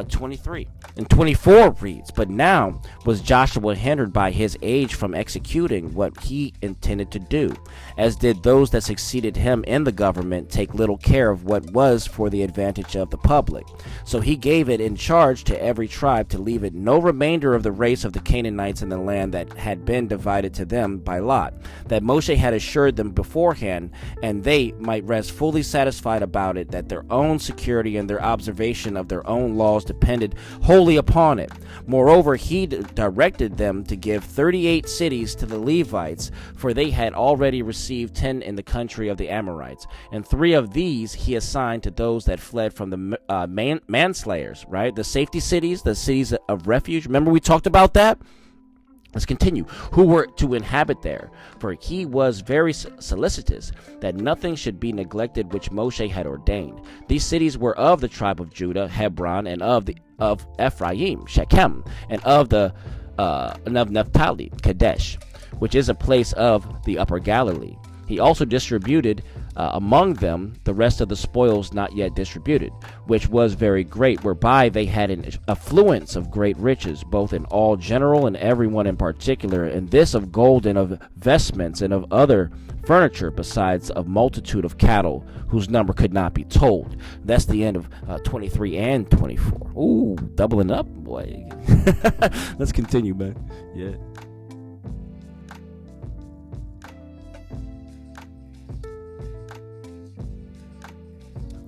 23. And 24 reads, But now was Joshua hindered by his age from executing what he intended to do, as did those that succeeded him in the government take little care of what was for the advantage of the public. So he gave it in charge to every tribe to leave it no remainder of the race of the Canaanites in the land that had been divided to them by lot, that Moshe had assured them beforehand, and they might rest fully satisfied about it, that their own security and their observation of their own laws depended wholly upon it. Moreover, he directed them to give 38 cities to the Levites, for they had already received 10 in the country of the Amorites, and 3 of these he assigned to those that fled from the manslayers, right? The safety cities, the cities of refuge. Remember we talked about that? Let's continue. Who were to inhabit there? For he was very solicitous that nothing should be neglected which Moshe had ordained. These cities were of the tribe of Judah, Hebron, and of Ephraim, Shechem, and of Naphtali, Kadesh, which is a place of the upper Galilee. He also distributed among them the rest of the spoils not yet distributed, which was very great, whereby they had an affluence of great riches, both in all general and every one in particular, and this of gold and of vestments and of other furniture, besides a multitude of cattle, whose number could not be told. That's the end of 23 and 24. Ooh, doubling up, boy. Let's continue, man. Yeah.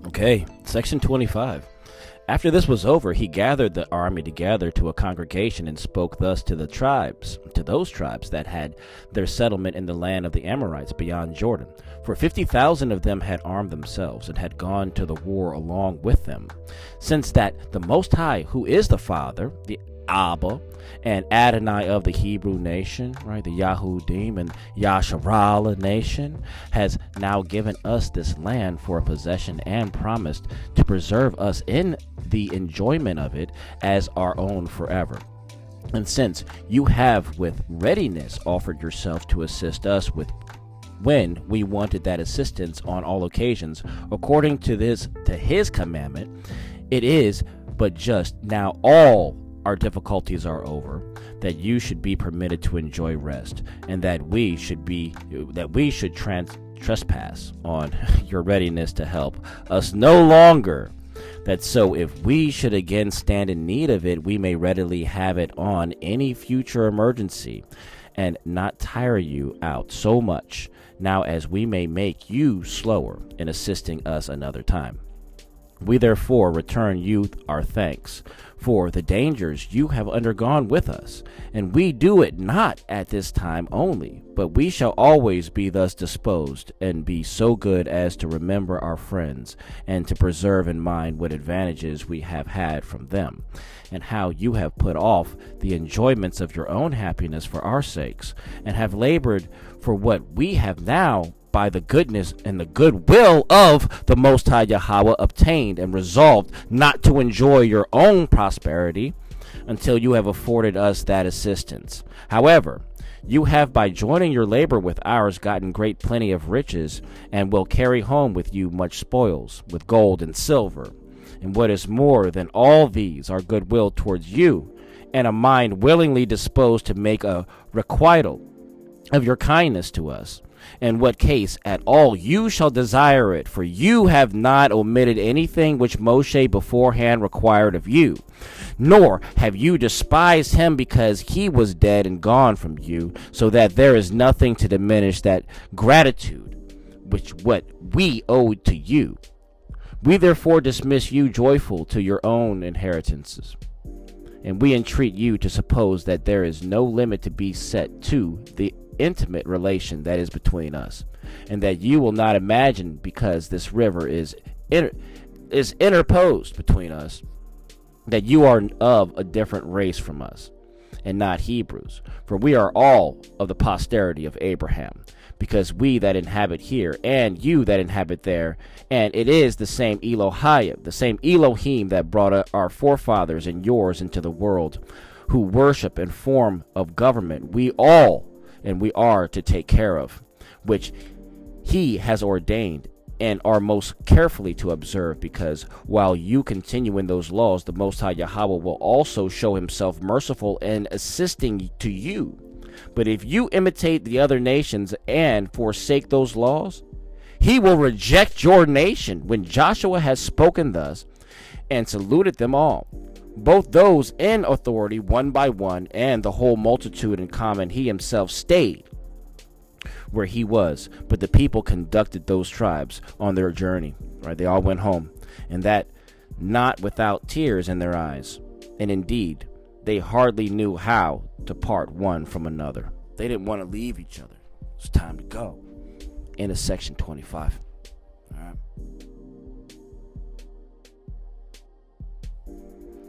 Okay, section 25. After this was over, he gathered the army together to a congregation and spoke thus to those tribes that had their settlement in the land of the Amorites beyond Jordan. For 50,000 of them had armed themselves and had gone to the war along with them. Since that the Most High, who is the Father, the Abba, and Adonai of the Hebrew nation, right, the Yahudim and Yasharala nation, has now given us this land for a possession and promised to preserve us in the enjoyment of it as our own forever. And since you have with readiness offered yourself to assist us with when we wanted that assistance on all occasions, according to his commandment, it is but just now all our difficulties are over, that you should be permitted to enjoy rest, and that we should trespass on your readiness to help us no longer that so if we should again stand in need of it, we may readily have it on any future emergency, and not tire you out so much now as we may make you slower in assisting us another time. We therefore return you our thanks for the dangers you have undergone with us, and we do it not at this time only, but we shall always be thus disposed, and be so good as to remember our friends, and to preserve in mind what advantages we have had from them, and how you have put off the enjoyments of your own happiness for our sakes, and have labored for what we have now by the goodness and the goodwill of the Most High Yahweh obtained, and resolved not to enjoy your own prosperity until you have afforded us that assistance. However, you have by joining your labor with ours gotten great plenty of riches, and will carry home with you much spoils, with gold and silver. And what is more than all these, our goodwill towards you, and a mind willingly disposed to make a requital of your kindness to us. In what case at all you shall desire it, for you have not omitted anything which Moshe beforehand required of you, nor have you despised him because he was dead and gone from you, so that there is nothing to diminish that gratitude which what we owe to you. We therefore dismiss you joyful to your own inheritances, and we entreat you to suppose that there is no limit to be set to the intimate relation that is between us, and that you will not imagine, because this river is interposed between us, that you are of a different race from us, and not Hebrews. For we are all of the posterity of Abraham, because we that inhabit here, and you that inhabit there, and it is the same Elohim, the same Elohim that brought our forefathers and yours into the world, who worship and form of government we all and we are to take care of, which he has ordained and are most carefully to observe, because while you continue in those laws, the Most High Yahweh will also show himself merciful in assisting to you. But if you imitate the other nations and forsake those laws, he will reject your nation. When Joshua has spoken thus and saluted them all, both those in authority one by one, and the whole multitude in common, he himself stayed where he was. But the people conducted those tribes on their journey. Right? They all went home, and that not without tears in their eyes. And indeed, they hardly knew how to part one from another. They didn't want to leave each other. It's time to go. Into section 25. All right.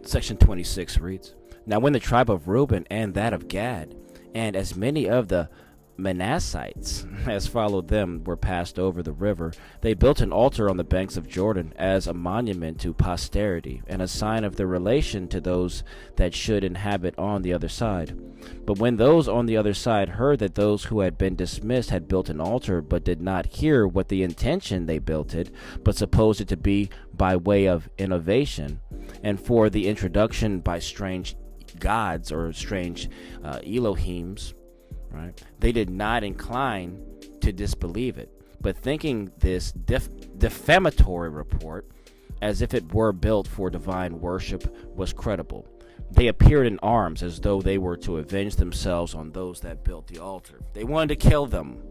Section 26 reads, Now when the tribe of Reuben and that of Gad, and as many of the Manassites as followed them were passed over the river, they built an altar on the banks of Jordan as a monument to posterity, and a sign of their relation to those that should inhabit on the other side. But when those on the other side heard that those who had been dismissed had built an altar, but did not hear what the intention they built it, but supposed it to be by way of innovation, and for the introduction by strange gods or strange Elohims, right? They did not incline to disbelieve it, but thinking this defamatory report, as if it were built for divine worship, was credible, they appeared in arms as though they were to avenge themselves on those that built the altar. They wanted to kill them.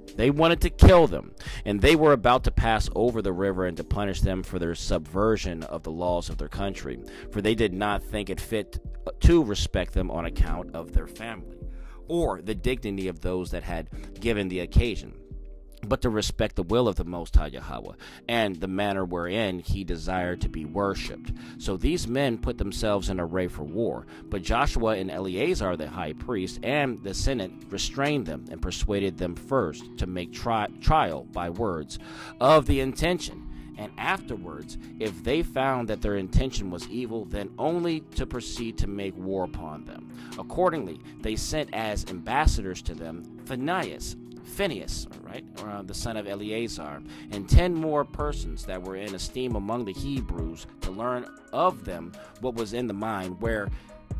And they were about to pass over the river and to punish them for their subversion of the laws of their country, for they did not think it fit to respect them on account of their family, or the dignity of those that had given the occasion, but to respect the will of the Most High Yahweh, and the manner wherein he desired to be worshipped. So these men put themselves in array for war. But Joshua and Eleazar the high priest and the Senate restrained them, and persuaded them first to make trial by words of the intention, and afterwards, if they found that their intention was evil, then only to proceed to make war upon them. Accordingly, they sent as ambassadors to them Phinehas, the son of Eleazar, and 10 more persons that were in esteem among the Hebrews, to learn of them what was in the mind,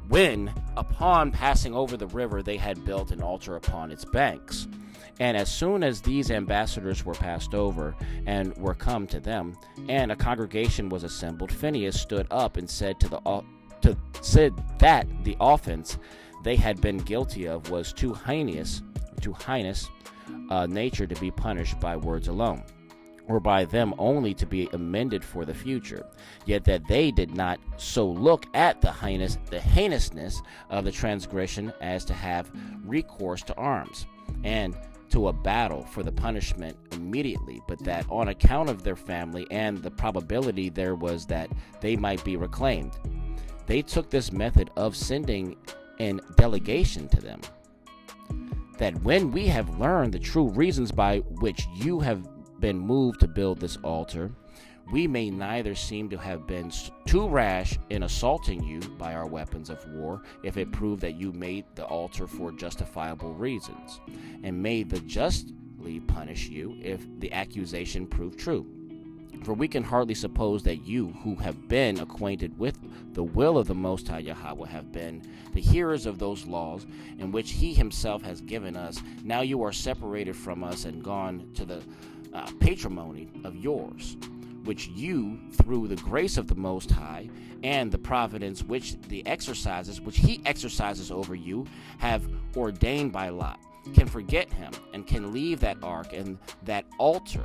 when, upon passing over the river, they had built an altar upon its banks. And as soon as these ambassadors were passed over and were come to them, and a congregation was assembled, Phinehas stood up and said said that the offense they had been guilty of was too heinous nature to be punished by words alone, or by them only to be amended for the future, yet that they did not so look at the heinousness of the transgression as to have recourse to arms, and to a battle for the punishment immediately, but that on account of their family and the probability there was that they might be reclaimed, they took this method of sending in delegation to them, that when we have learned the true reasons by which you have been moved to build this altar, we may neither seem to have been too rash in assaulting you by our weapons of war, if it prove that you made the altar for justifiable reasons, and may the justly punish you if the accusation prove true. For we can hardly suppose that you, who have been acquainted with the will of the Most High Yahweh, have been the hearers of those laws in which He Himself has given us. Now you are separated from us and gone to the patrimony of yours, which you, through the grace of the Most High and the providence which He exercises over you, have ordained by lot, can forget Him and can leave that ark and that altar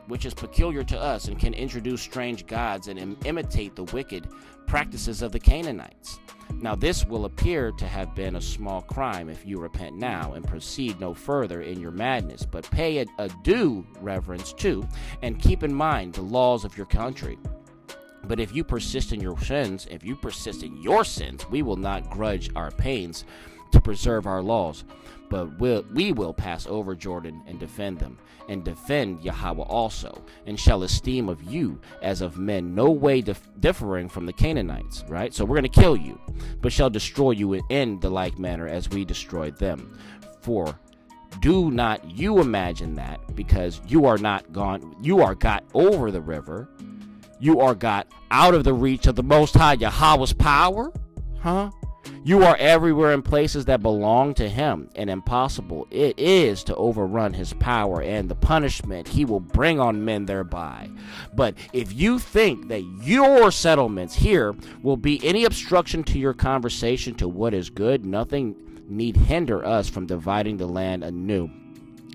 which is peculiar to us, and can introduce strange gods and imitate the wicked practices of the Canaanites. Now this will appear to have been a small crime if you repent now and proceed no further in your madness, but pay a due reverence to and keep in mind the laws of your country. But if you persist in your sins, we will not grudge our pains to preserve our laws, but we will pass over Jordan and defend them, and defend Yahweh also, and shall esteem of you as of men no way differing from the Canaanites, right? So we're going to kill you, but shall destroy you in the like manner as we destroyed them. For do not you imagine that because you are got over the river, you are got out of the reach of the Most High Yahweh's power, You are everywhere in places that belong to Him, and impossible it is to overrun His power and the punishment He will bring on men thereby. But if you think that your settlements here will be any obstruction to your conversation to what is good, nothing need hinder us from dividing the land anew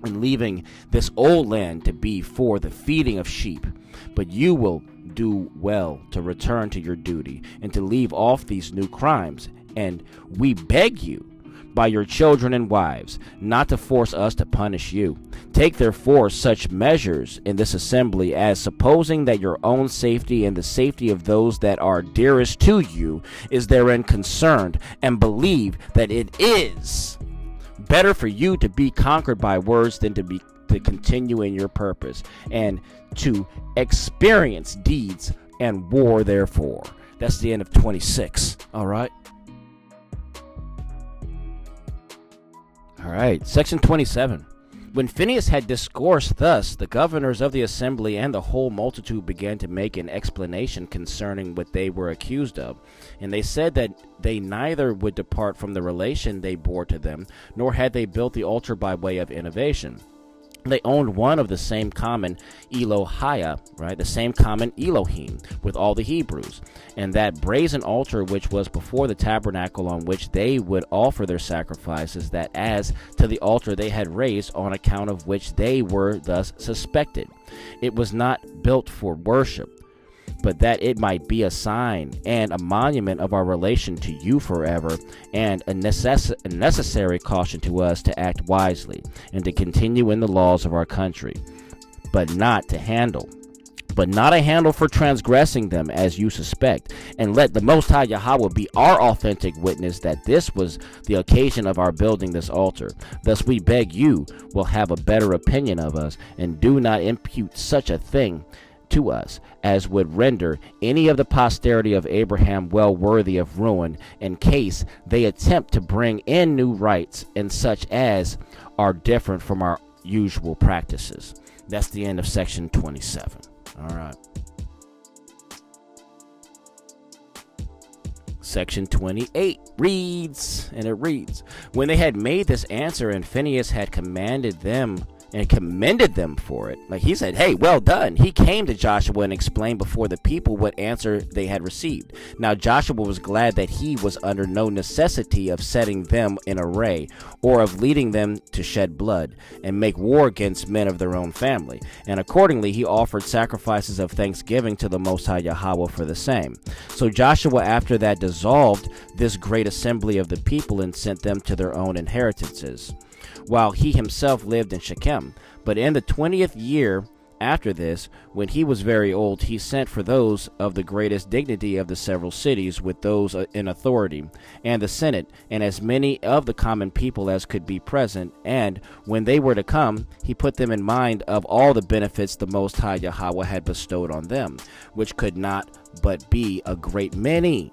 and leaving this old land to be for the feeding of sheep. But you will do well to return to your duty and to leave off these new crimes. And we beg you, by your children and wives, not to force us to punish you. Take therefore such measures in this assembly as, supposing that your own safety and the safety of those that are dearest to you is therein concerned, and believe that it is better for you to be conquered by words than to continue in your purpose, and to experience deeds and war therefore. That's the end of 26. All right. All right, section 27. When Phinehas had discoursed thus, the governors of the assembly and the whole multitude began to make an explanation concerning what they were accused of. And they said that they neither would depart from the relation they bore to them, nor had they built the altar by way of innovation. They owned one of the same common Elohia, right? The same common Elohim with all the Hebrews. And that brazen altar which was before the tabernacle on which they would offer their sacrifices, that as to the altar they had raised, on account of which they were thus suspected, it was not built for worship, but that it might be a sign and a monument of our relation to you forever, and a necessary caution to us to act wisely and to continue in the laws of our country, but not a handle for transgressing them as you suspect. And let the Most High Yahweh be our authentic witness that this was the occasion of our building this altar. Thus we beg you will have a better opinion of us, and do not impute such a thing to us as would render any of the posterity of Abraham well worthy of ruin, in case they attempt to bring in new rites and such as are different from our usual practices. That's the end of section 27. All right. Section 28 reads, and it reads, when they had made this answer and Phinehas had commanded them and commended them for it, like he said, hey, well done, he came to Joshua and explained before the people what answer they had received. Now Joshua was glad that he was under no necessity of setting them in array, or of leading them to shed blood and make war against men of their own family. And accordingly he offered sacrifices of thanksgiving to the Most High Yahweh for the same. So Joshua after that dissolved this great assembly of the people and sent them to their own inheritances, while he himself lived in Shechem. But in the 20th year after this, when he was very old, he sent for those of the greatest dignity of the several cities, with those in authority, and the Senate, and as many of the common people as could be present. And when they were to come, he put them in mind of all the benefits the Most High Yahweh had bestowed on them, which could not but be a great many,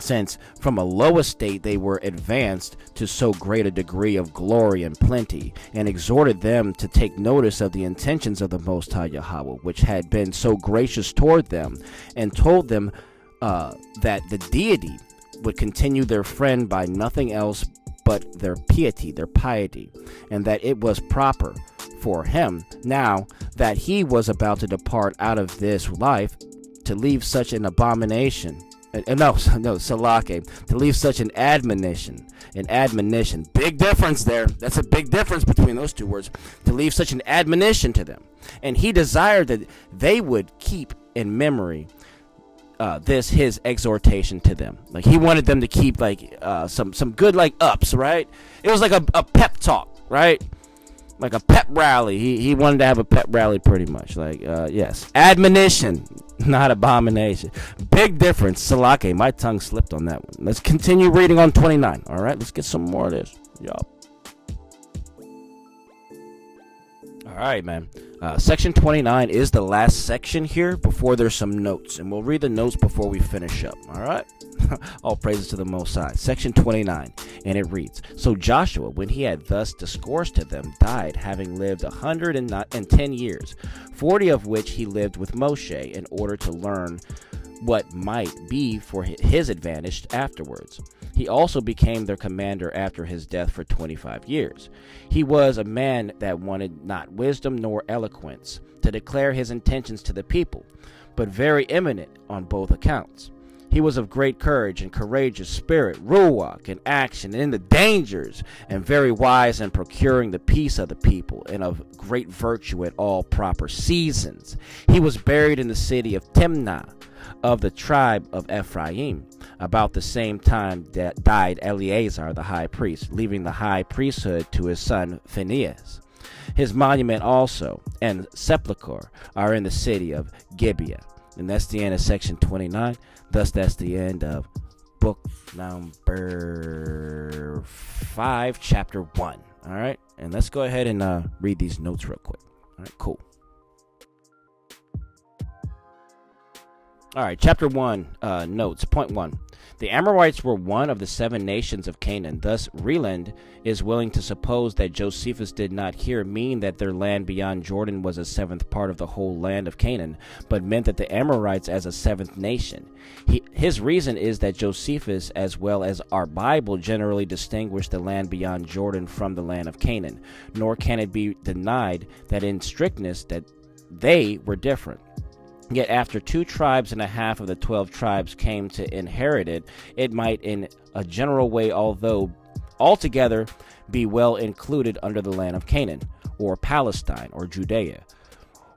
since from a low estate they were advanced to so great a degree of glory and plenty, and exhorted them to take notice of the intentions of the Most High Yahweh, which had been so gracious toward them, and told them that the deity would continue their friend by nothing else but their piety, and that it was proper for him, now that he was about to depart out of this life, to leave such an abomination. Salake, to leave such an admonition. Big difference there. That's a big difference between those two words. To leave such an admonition to them. And he desired that they would keep in memory this his exhortation to them. Like he wanted them to keep like some good like ups, right? It was like a pep talk, right? Like a pep rally. He wanted to have a pep rally pretty much. Like yes, admonition, not abomination. Big difference. Salake, my tongue slipped on that one. Let's continue reading on 29. All right, let's get some more of this. Yup. All right, man. Section 29 is the last section here before there's some notes, and we'll read the notes before we finish up. All right. All praises to the Most High. Section 29, and it reads, so Joshua, when he had thus discoursed to them, died, having lived 110 years, 40 of which he lived with Moshe, in order to learn what might be for his advantage afterwards. He also became their commander after his death for 25 years. He was a man that wanted not wisdom nor eloquence to declare his intentions to the people, but very eminent on both accounts. He was of great courage and courageous spirit, ruach, and action, and in the dangers, and very wise in procuring the peace of the people, and of great virtue at all proper seasons. He was buried in the city of Timnah, of the tribe of Ephraim. About the same time that died Eleazar the high priest, leaving the high priesthood to his son Phinehas. His monument also and sepulchre are in the city of Gibeah. And that's the end of section 29. Thus, that's the end of book number 5, chapter 1. All right, and let's go ahead and read these notes real quick. All right, cool. All right, chapter 1, notes. Point 1. The Amorites were one of the 7 nations of Canaan. Thus, Reland is willing to suppose that Josephus did not here mean that their land beyond Jordan was a 7th part of the whole land of Canaan, but meant that the Amorites as a 7th nation. His reason is that Josephus, as well as our Bible, generally distinguish the land beyond Jordan from the land of Canaan, nor can it be denied that in strictness that they were different. Yet after 2 tribes and a half of the 12 tribes came to inherit it, it might in a general way, although altogether, be well included under the land of Canaan, or Palestine, or Judea,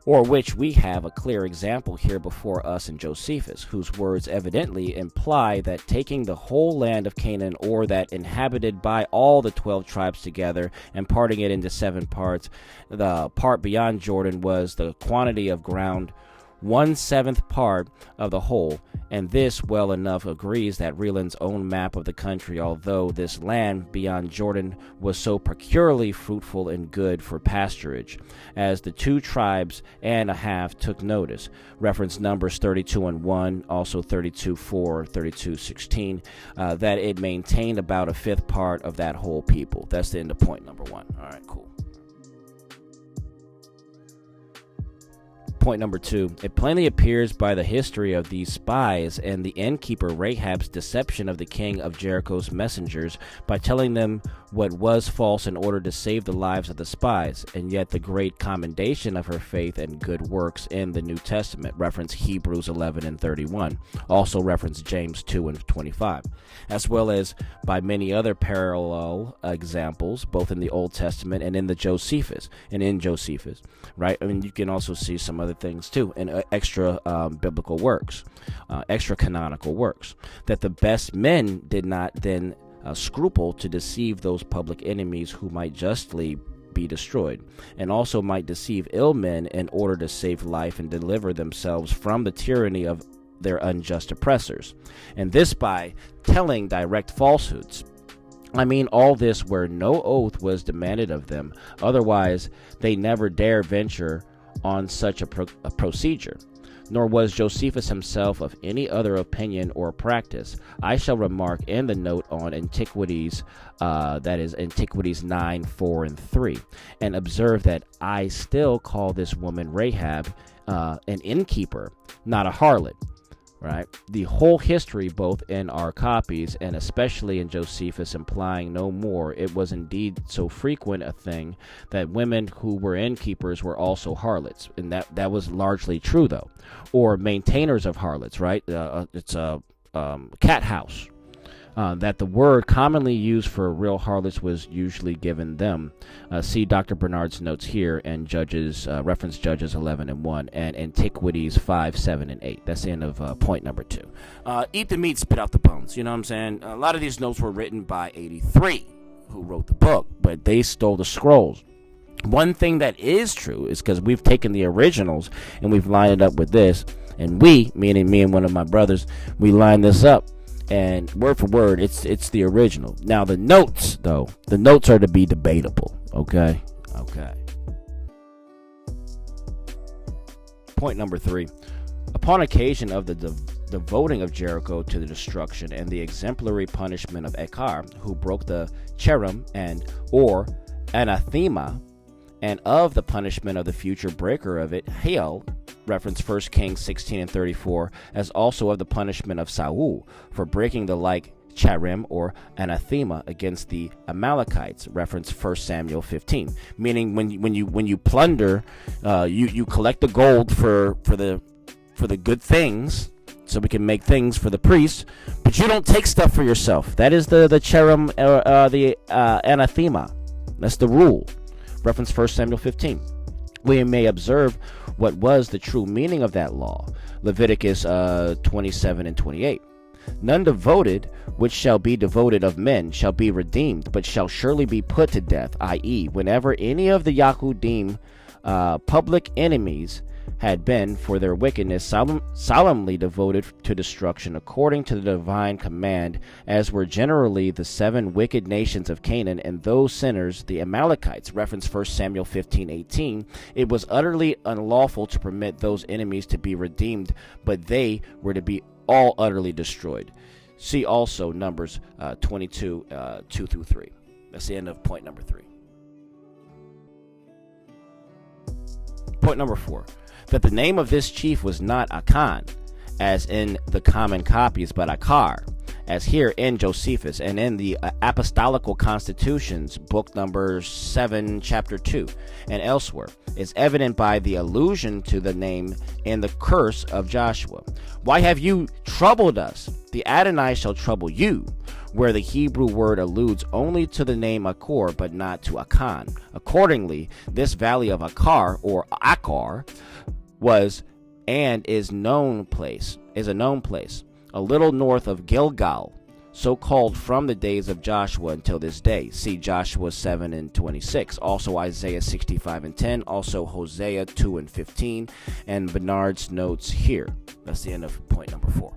or which we have a clear example here before us in Josephus, whose words evidently imply that taking the whole land of Canaan, or that inhabited by all the 12 tribes together, and parting it into 7 parts, the part beyond Jordan was the quantity of ground 1/7 part of the whole, and this well enough agrees that Reland's own map of the country, although this land beyond Jordan was so peculiarly fruitful and good for pasturage, as the 2 tribes and a half took notice. Reference Numbers 32:1, also 32:4, 32:16, that it maintained about a 5th part of that whole people. That's the end of point number 1. All right, cool. Point number 2, it plainly appears by the history of these spies and the innkeeper Rahab's deception of the king of Jericho's messengers by telling them what was false in order to save the lives of the spies, and yet the great commendation of her faith and good works in the New Testament, reference Hebrews 11 and 31, also reference James 2 and 25, as well as by many other parallel examples, both in the Old Testament and in the Josephus, right? I mean, you can also see some other things too in extra biblical works, extra canonical works, that the best men did not then scruple to deceive those public enemies who might justly be destroyed, and also might deceive ill men in order to save life and deliver themselves from the tyranny of their unjust oppressors, and this by telling direct falsehoods. I mean, all this where no oath was demanded of them, otherwise they never dare venture on such a procedure. Nor was Josephus himself of any other opinion or practice. I shall remark in the note on Antiquities, that is Antiquities 9, 4, and 3, and observe that I still call this woman Rahab an innkeeper, not a harlot. Right, the whole history, both in our copies and especially in Josephus, implying no more. It was indeed so frequent a thing that women who were innkeepers were also harlots, and that was largely true, though, or maintainers of harlots. Right, it's a cat house. That the word commonly used for real harlots was usually given them. See Dr. Bernard's notes here and reference Judges 11 and 1 and Antiquities 5, 7, and 8. That's the end of point number 2. Eat the meat, spit out the bones. You know what I'm saying? A lot of these notes were written by 83, who wrote the book, but they stole the scrolls. One thing that is true is because we've taken the originals and we've lined it up with this, and meaning me and one of my brothers, we lined this up. And word for word, it's the original. Now the notes, though, are to be debatable. Okay. Point number 3. Upon occasion of the devoting of Jericho to the destruction and the exemplary punishment of Achar, who broke the cherem or anathema, and of the punishment of the future breaker of it, Hail, reference 1 Kings 16 and 34, as also of the punishment of Saul for breaking the like cherem or anathema against the Amalekites, reference 1 Samuel 15. Meaning, when you plunder, you collect the gold for the good things, so we can make things for the priests, but you don't take stuff for yourself. That is the cherem, the anathema. That's the rule. Reference 1 Samuel 15. We may observe what was the true meaning of that law. Leviticus 27 and 28. None devoted, which shall be devoted of men, shall be redeemed, but shall surely be put to death, i.e., whenever any of the Yahudim public enemies had been, for their wickedness, solemnly devoted to destruction according to the divine command, as were generally the 7 wicked nations of Canaan, and those sinners, the Amalekites, reference 1 Samuel 15:18, it was utterly unlawful to permit those enemies to be redeemed, but they were to be all utterly destroyed. See also Numbers 22, 2 through 3. That's the end of point number 3. Point number 4. That the name of this chief was not Achan, as in the common copies, but Achar, as here in Josephus and in the Apostolical Constitutions, book number 7, chapter 2, and elsewhere, is evident by the allusion to the name in the curse of Joshua. Why have you troubled us? The Adonai shall trouble you, where the Hebrew word alludes only to the name Achor, but not to Achan. Accordingly, this valley of Achar, or Achor, was and is a known place, a little north of Gilgal, so called from the days of Joshua until this day. See Joshua 7 and 26, also Isaiah 65 and 10, also Hosea 2 and 15, and Bernard's notes here. That's the end of point number 4.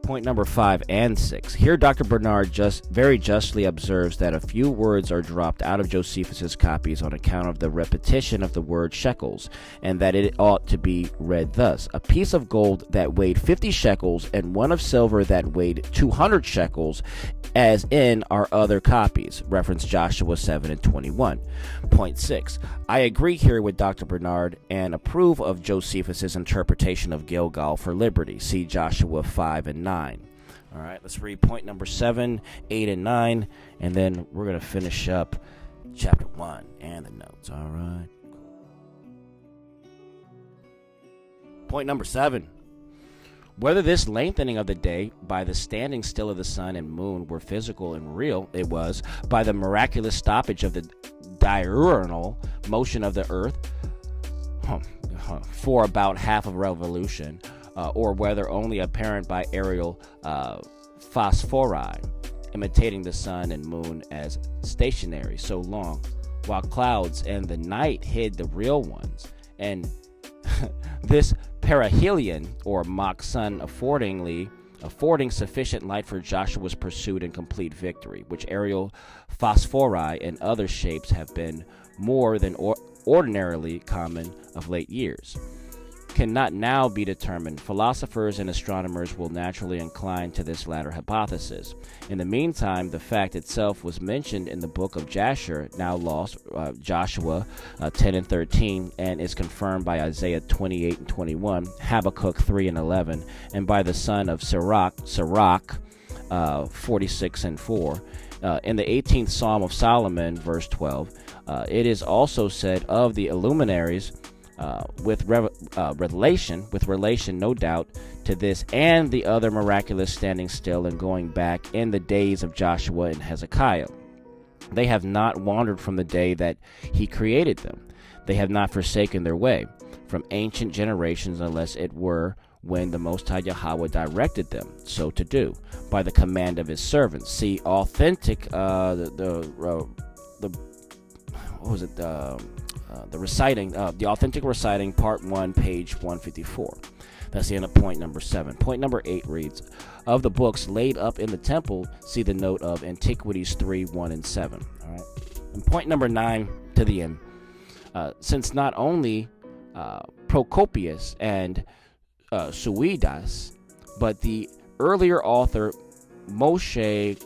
Point number 5 and 6. Here, Dr. Bernard very justly observes that a few words are dropped out of Josephus's copies on account of the repetition of the word shekels, and that it ought to be read thus: a piece of gold that weighed 50 shekels, and one of silver that weighed 200 shekels, as in our other copies. Reference Joshua 7 and 21. Point 6. I agree here with Dr. Bernard and approve of Josephus's interpretation of Gilgal for liberty. See Joshua 5 and 9. All right, let's read point number 7, 8, and 9, and then we're going to finish up chapter 1 and the notes. All right. Point number 7. Whether this lengthening of the day by the standing still of the sun and moon were physical and real, it was by the miraculous stoppage of the diurnal motion of the earth for about half a revolution, or whether only apparent by aerial phosphori, imitating the sun and moon as stationary so long, while clouds and the night hid the real ones, and this perihelion or mock sun affording sufficient light for Joshua's pursuit and complete victory, which aerial phosphori and other shapes have been more than ordinarily common of late years, cannot now be determined. Philosophers and astronomers will naturally incline to this latter hypothesis. In the meantime, the fact itself was mentioned in the book of Jasher, now lost, Joshua 10 and 13, and is confirmed by Isaiah 28 and 21, Habakkuk 3 and 11, and by the son of Sirach 46 and 4. In the 18th Psalm of Solomon, verse 12, it is also said of the luminaries, with relation, no doubt, to this and the other miraculous standing still and going back in the days of Joshua and Hezekiah. They have not wandered from the day that he created them. They have not forsaken their way from ancient generations, unless it were when the Most High Yahweh directed them so to do by the command of his servants. See authentic the authentic reciting, part 1, page 154. That's the end of point number 7. Point number 8 reads, of the books laid up in the temple, see the note of Antiquities 3, 1, and 7. All right. And point number 9 to the end. Since not only Procopius and Suidas, but the earlier author Moshe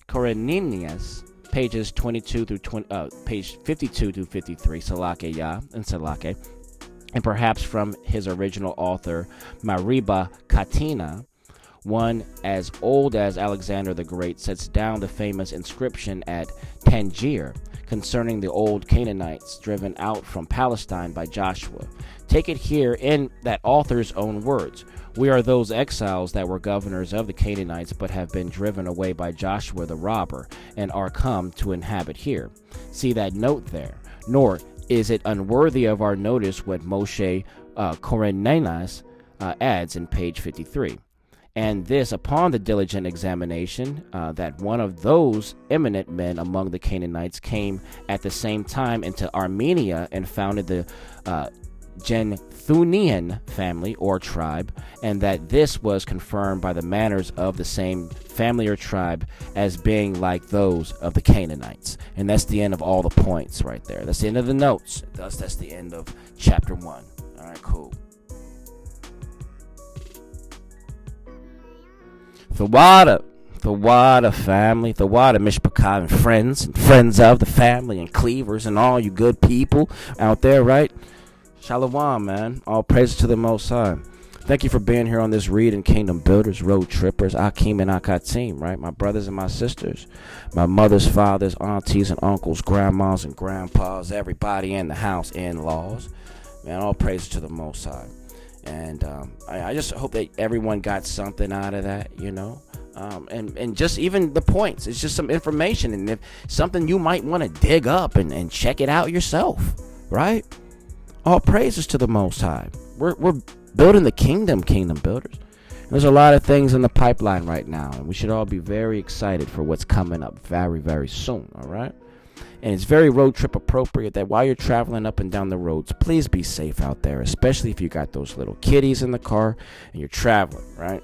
Koreninius, pages 22 through page 52 through 53, Salake and Salake, and perhaps from his original author Mariba Katina, one as old as Alexander the Great, sets down the famous inscription at Tangier concerning the old Canaanites driven out from Palestine by Joshua. Take it here in that author's own words. We are those exiles that were governors of the Canaanites, but have been driven away by Joshua the robber, and are come to inhabit here. See that note there. Nor is it unworthy of our notice what Moshe Korenenas adds in page 53. And this upon the diligent examination, that one of those eminent men among the Canaanites came at the same time into Armenia and founded the Genthunian family or tribe, and that this was confirmed by the manners of the same family or tribe as being like those of the Canaanites. And that's the end of all the points right there. That's the end of the notes. Thus, that's the end of chapter 1. All right, cool. The water family, the water Mishpachah and friends of the family and cleavers and all you good people out there, right? Shalawam, man. All praise to the Most High. Thank you for being here on this Reading Kingdom Builders, Road Trippers, Akim and Akatim, right? My brothers and my sisters, my mothers, fathers, aunties and uncles, grandmas and grandpas, everybody in the house, in-laws. Man, all praise to the Most High. And I just hope that everyone got something out of that, you know. And just even the points. It's just some information. And if something you might want to dig up and check it out yourself, right? All praises to the Most High. We're building the kingdom builders. There's a lot of things in the pipeline right now, and we should all be very excited for what's coming up very, very soon, all right? And it's very road trip appropriate that while you're traveling up and down the roads, please be safe out there, especially if you got those little kiddies in the car and you're traveling, right?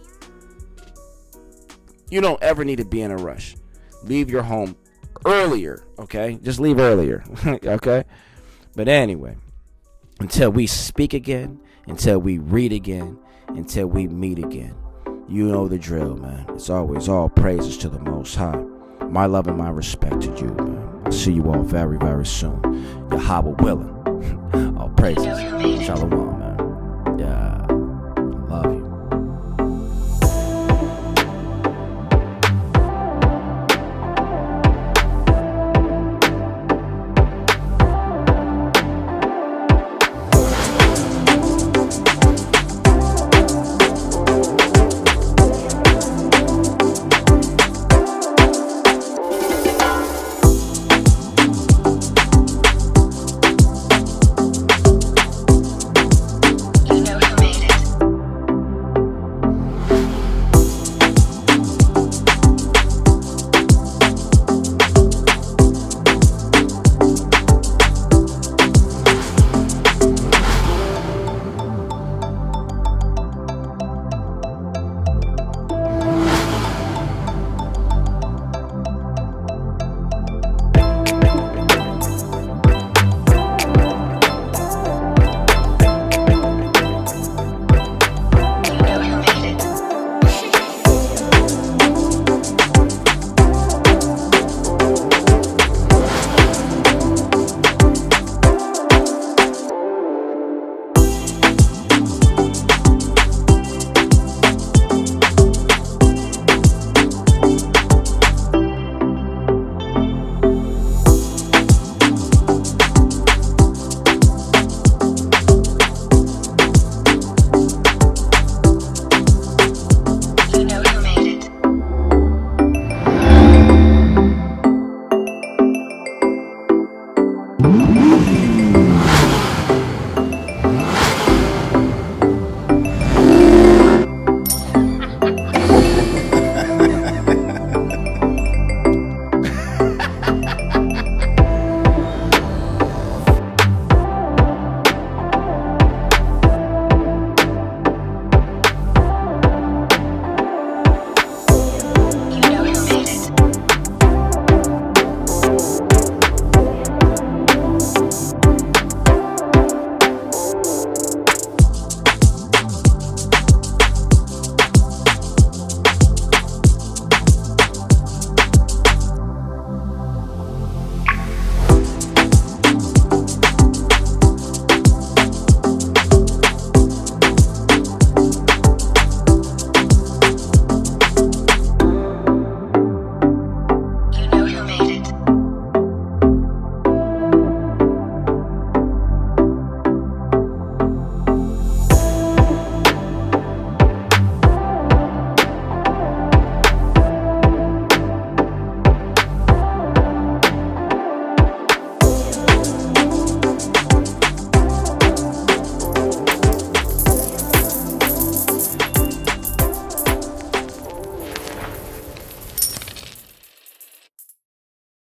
You don't ever need to be in a rush. Leave your home earlier, okay? Just leave earlier, okay? But anyway, until we speak again, until we read again, until we meet again, you know the drill, man. It's always all praises to the Most High. My love and my respect to you, man. I'll see you all very, very soon. Yahweh willing. All praises. Shalawam.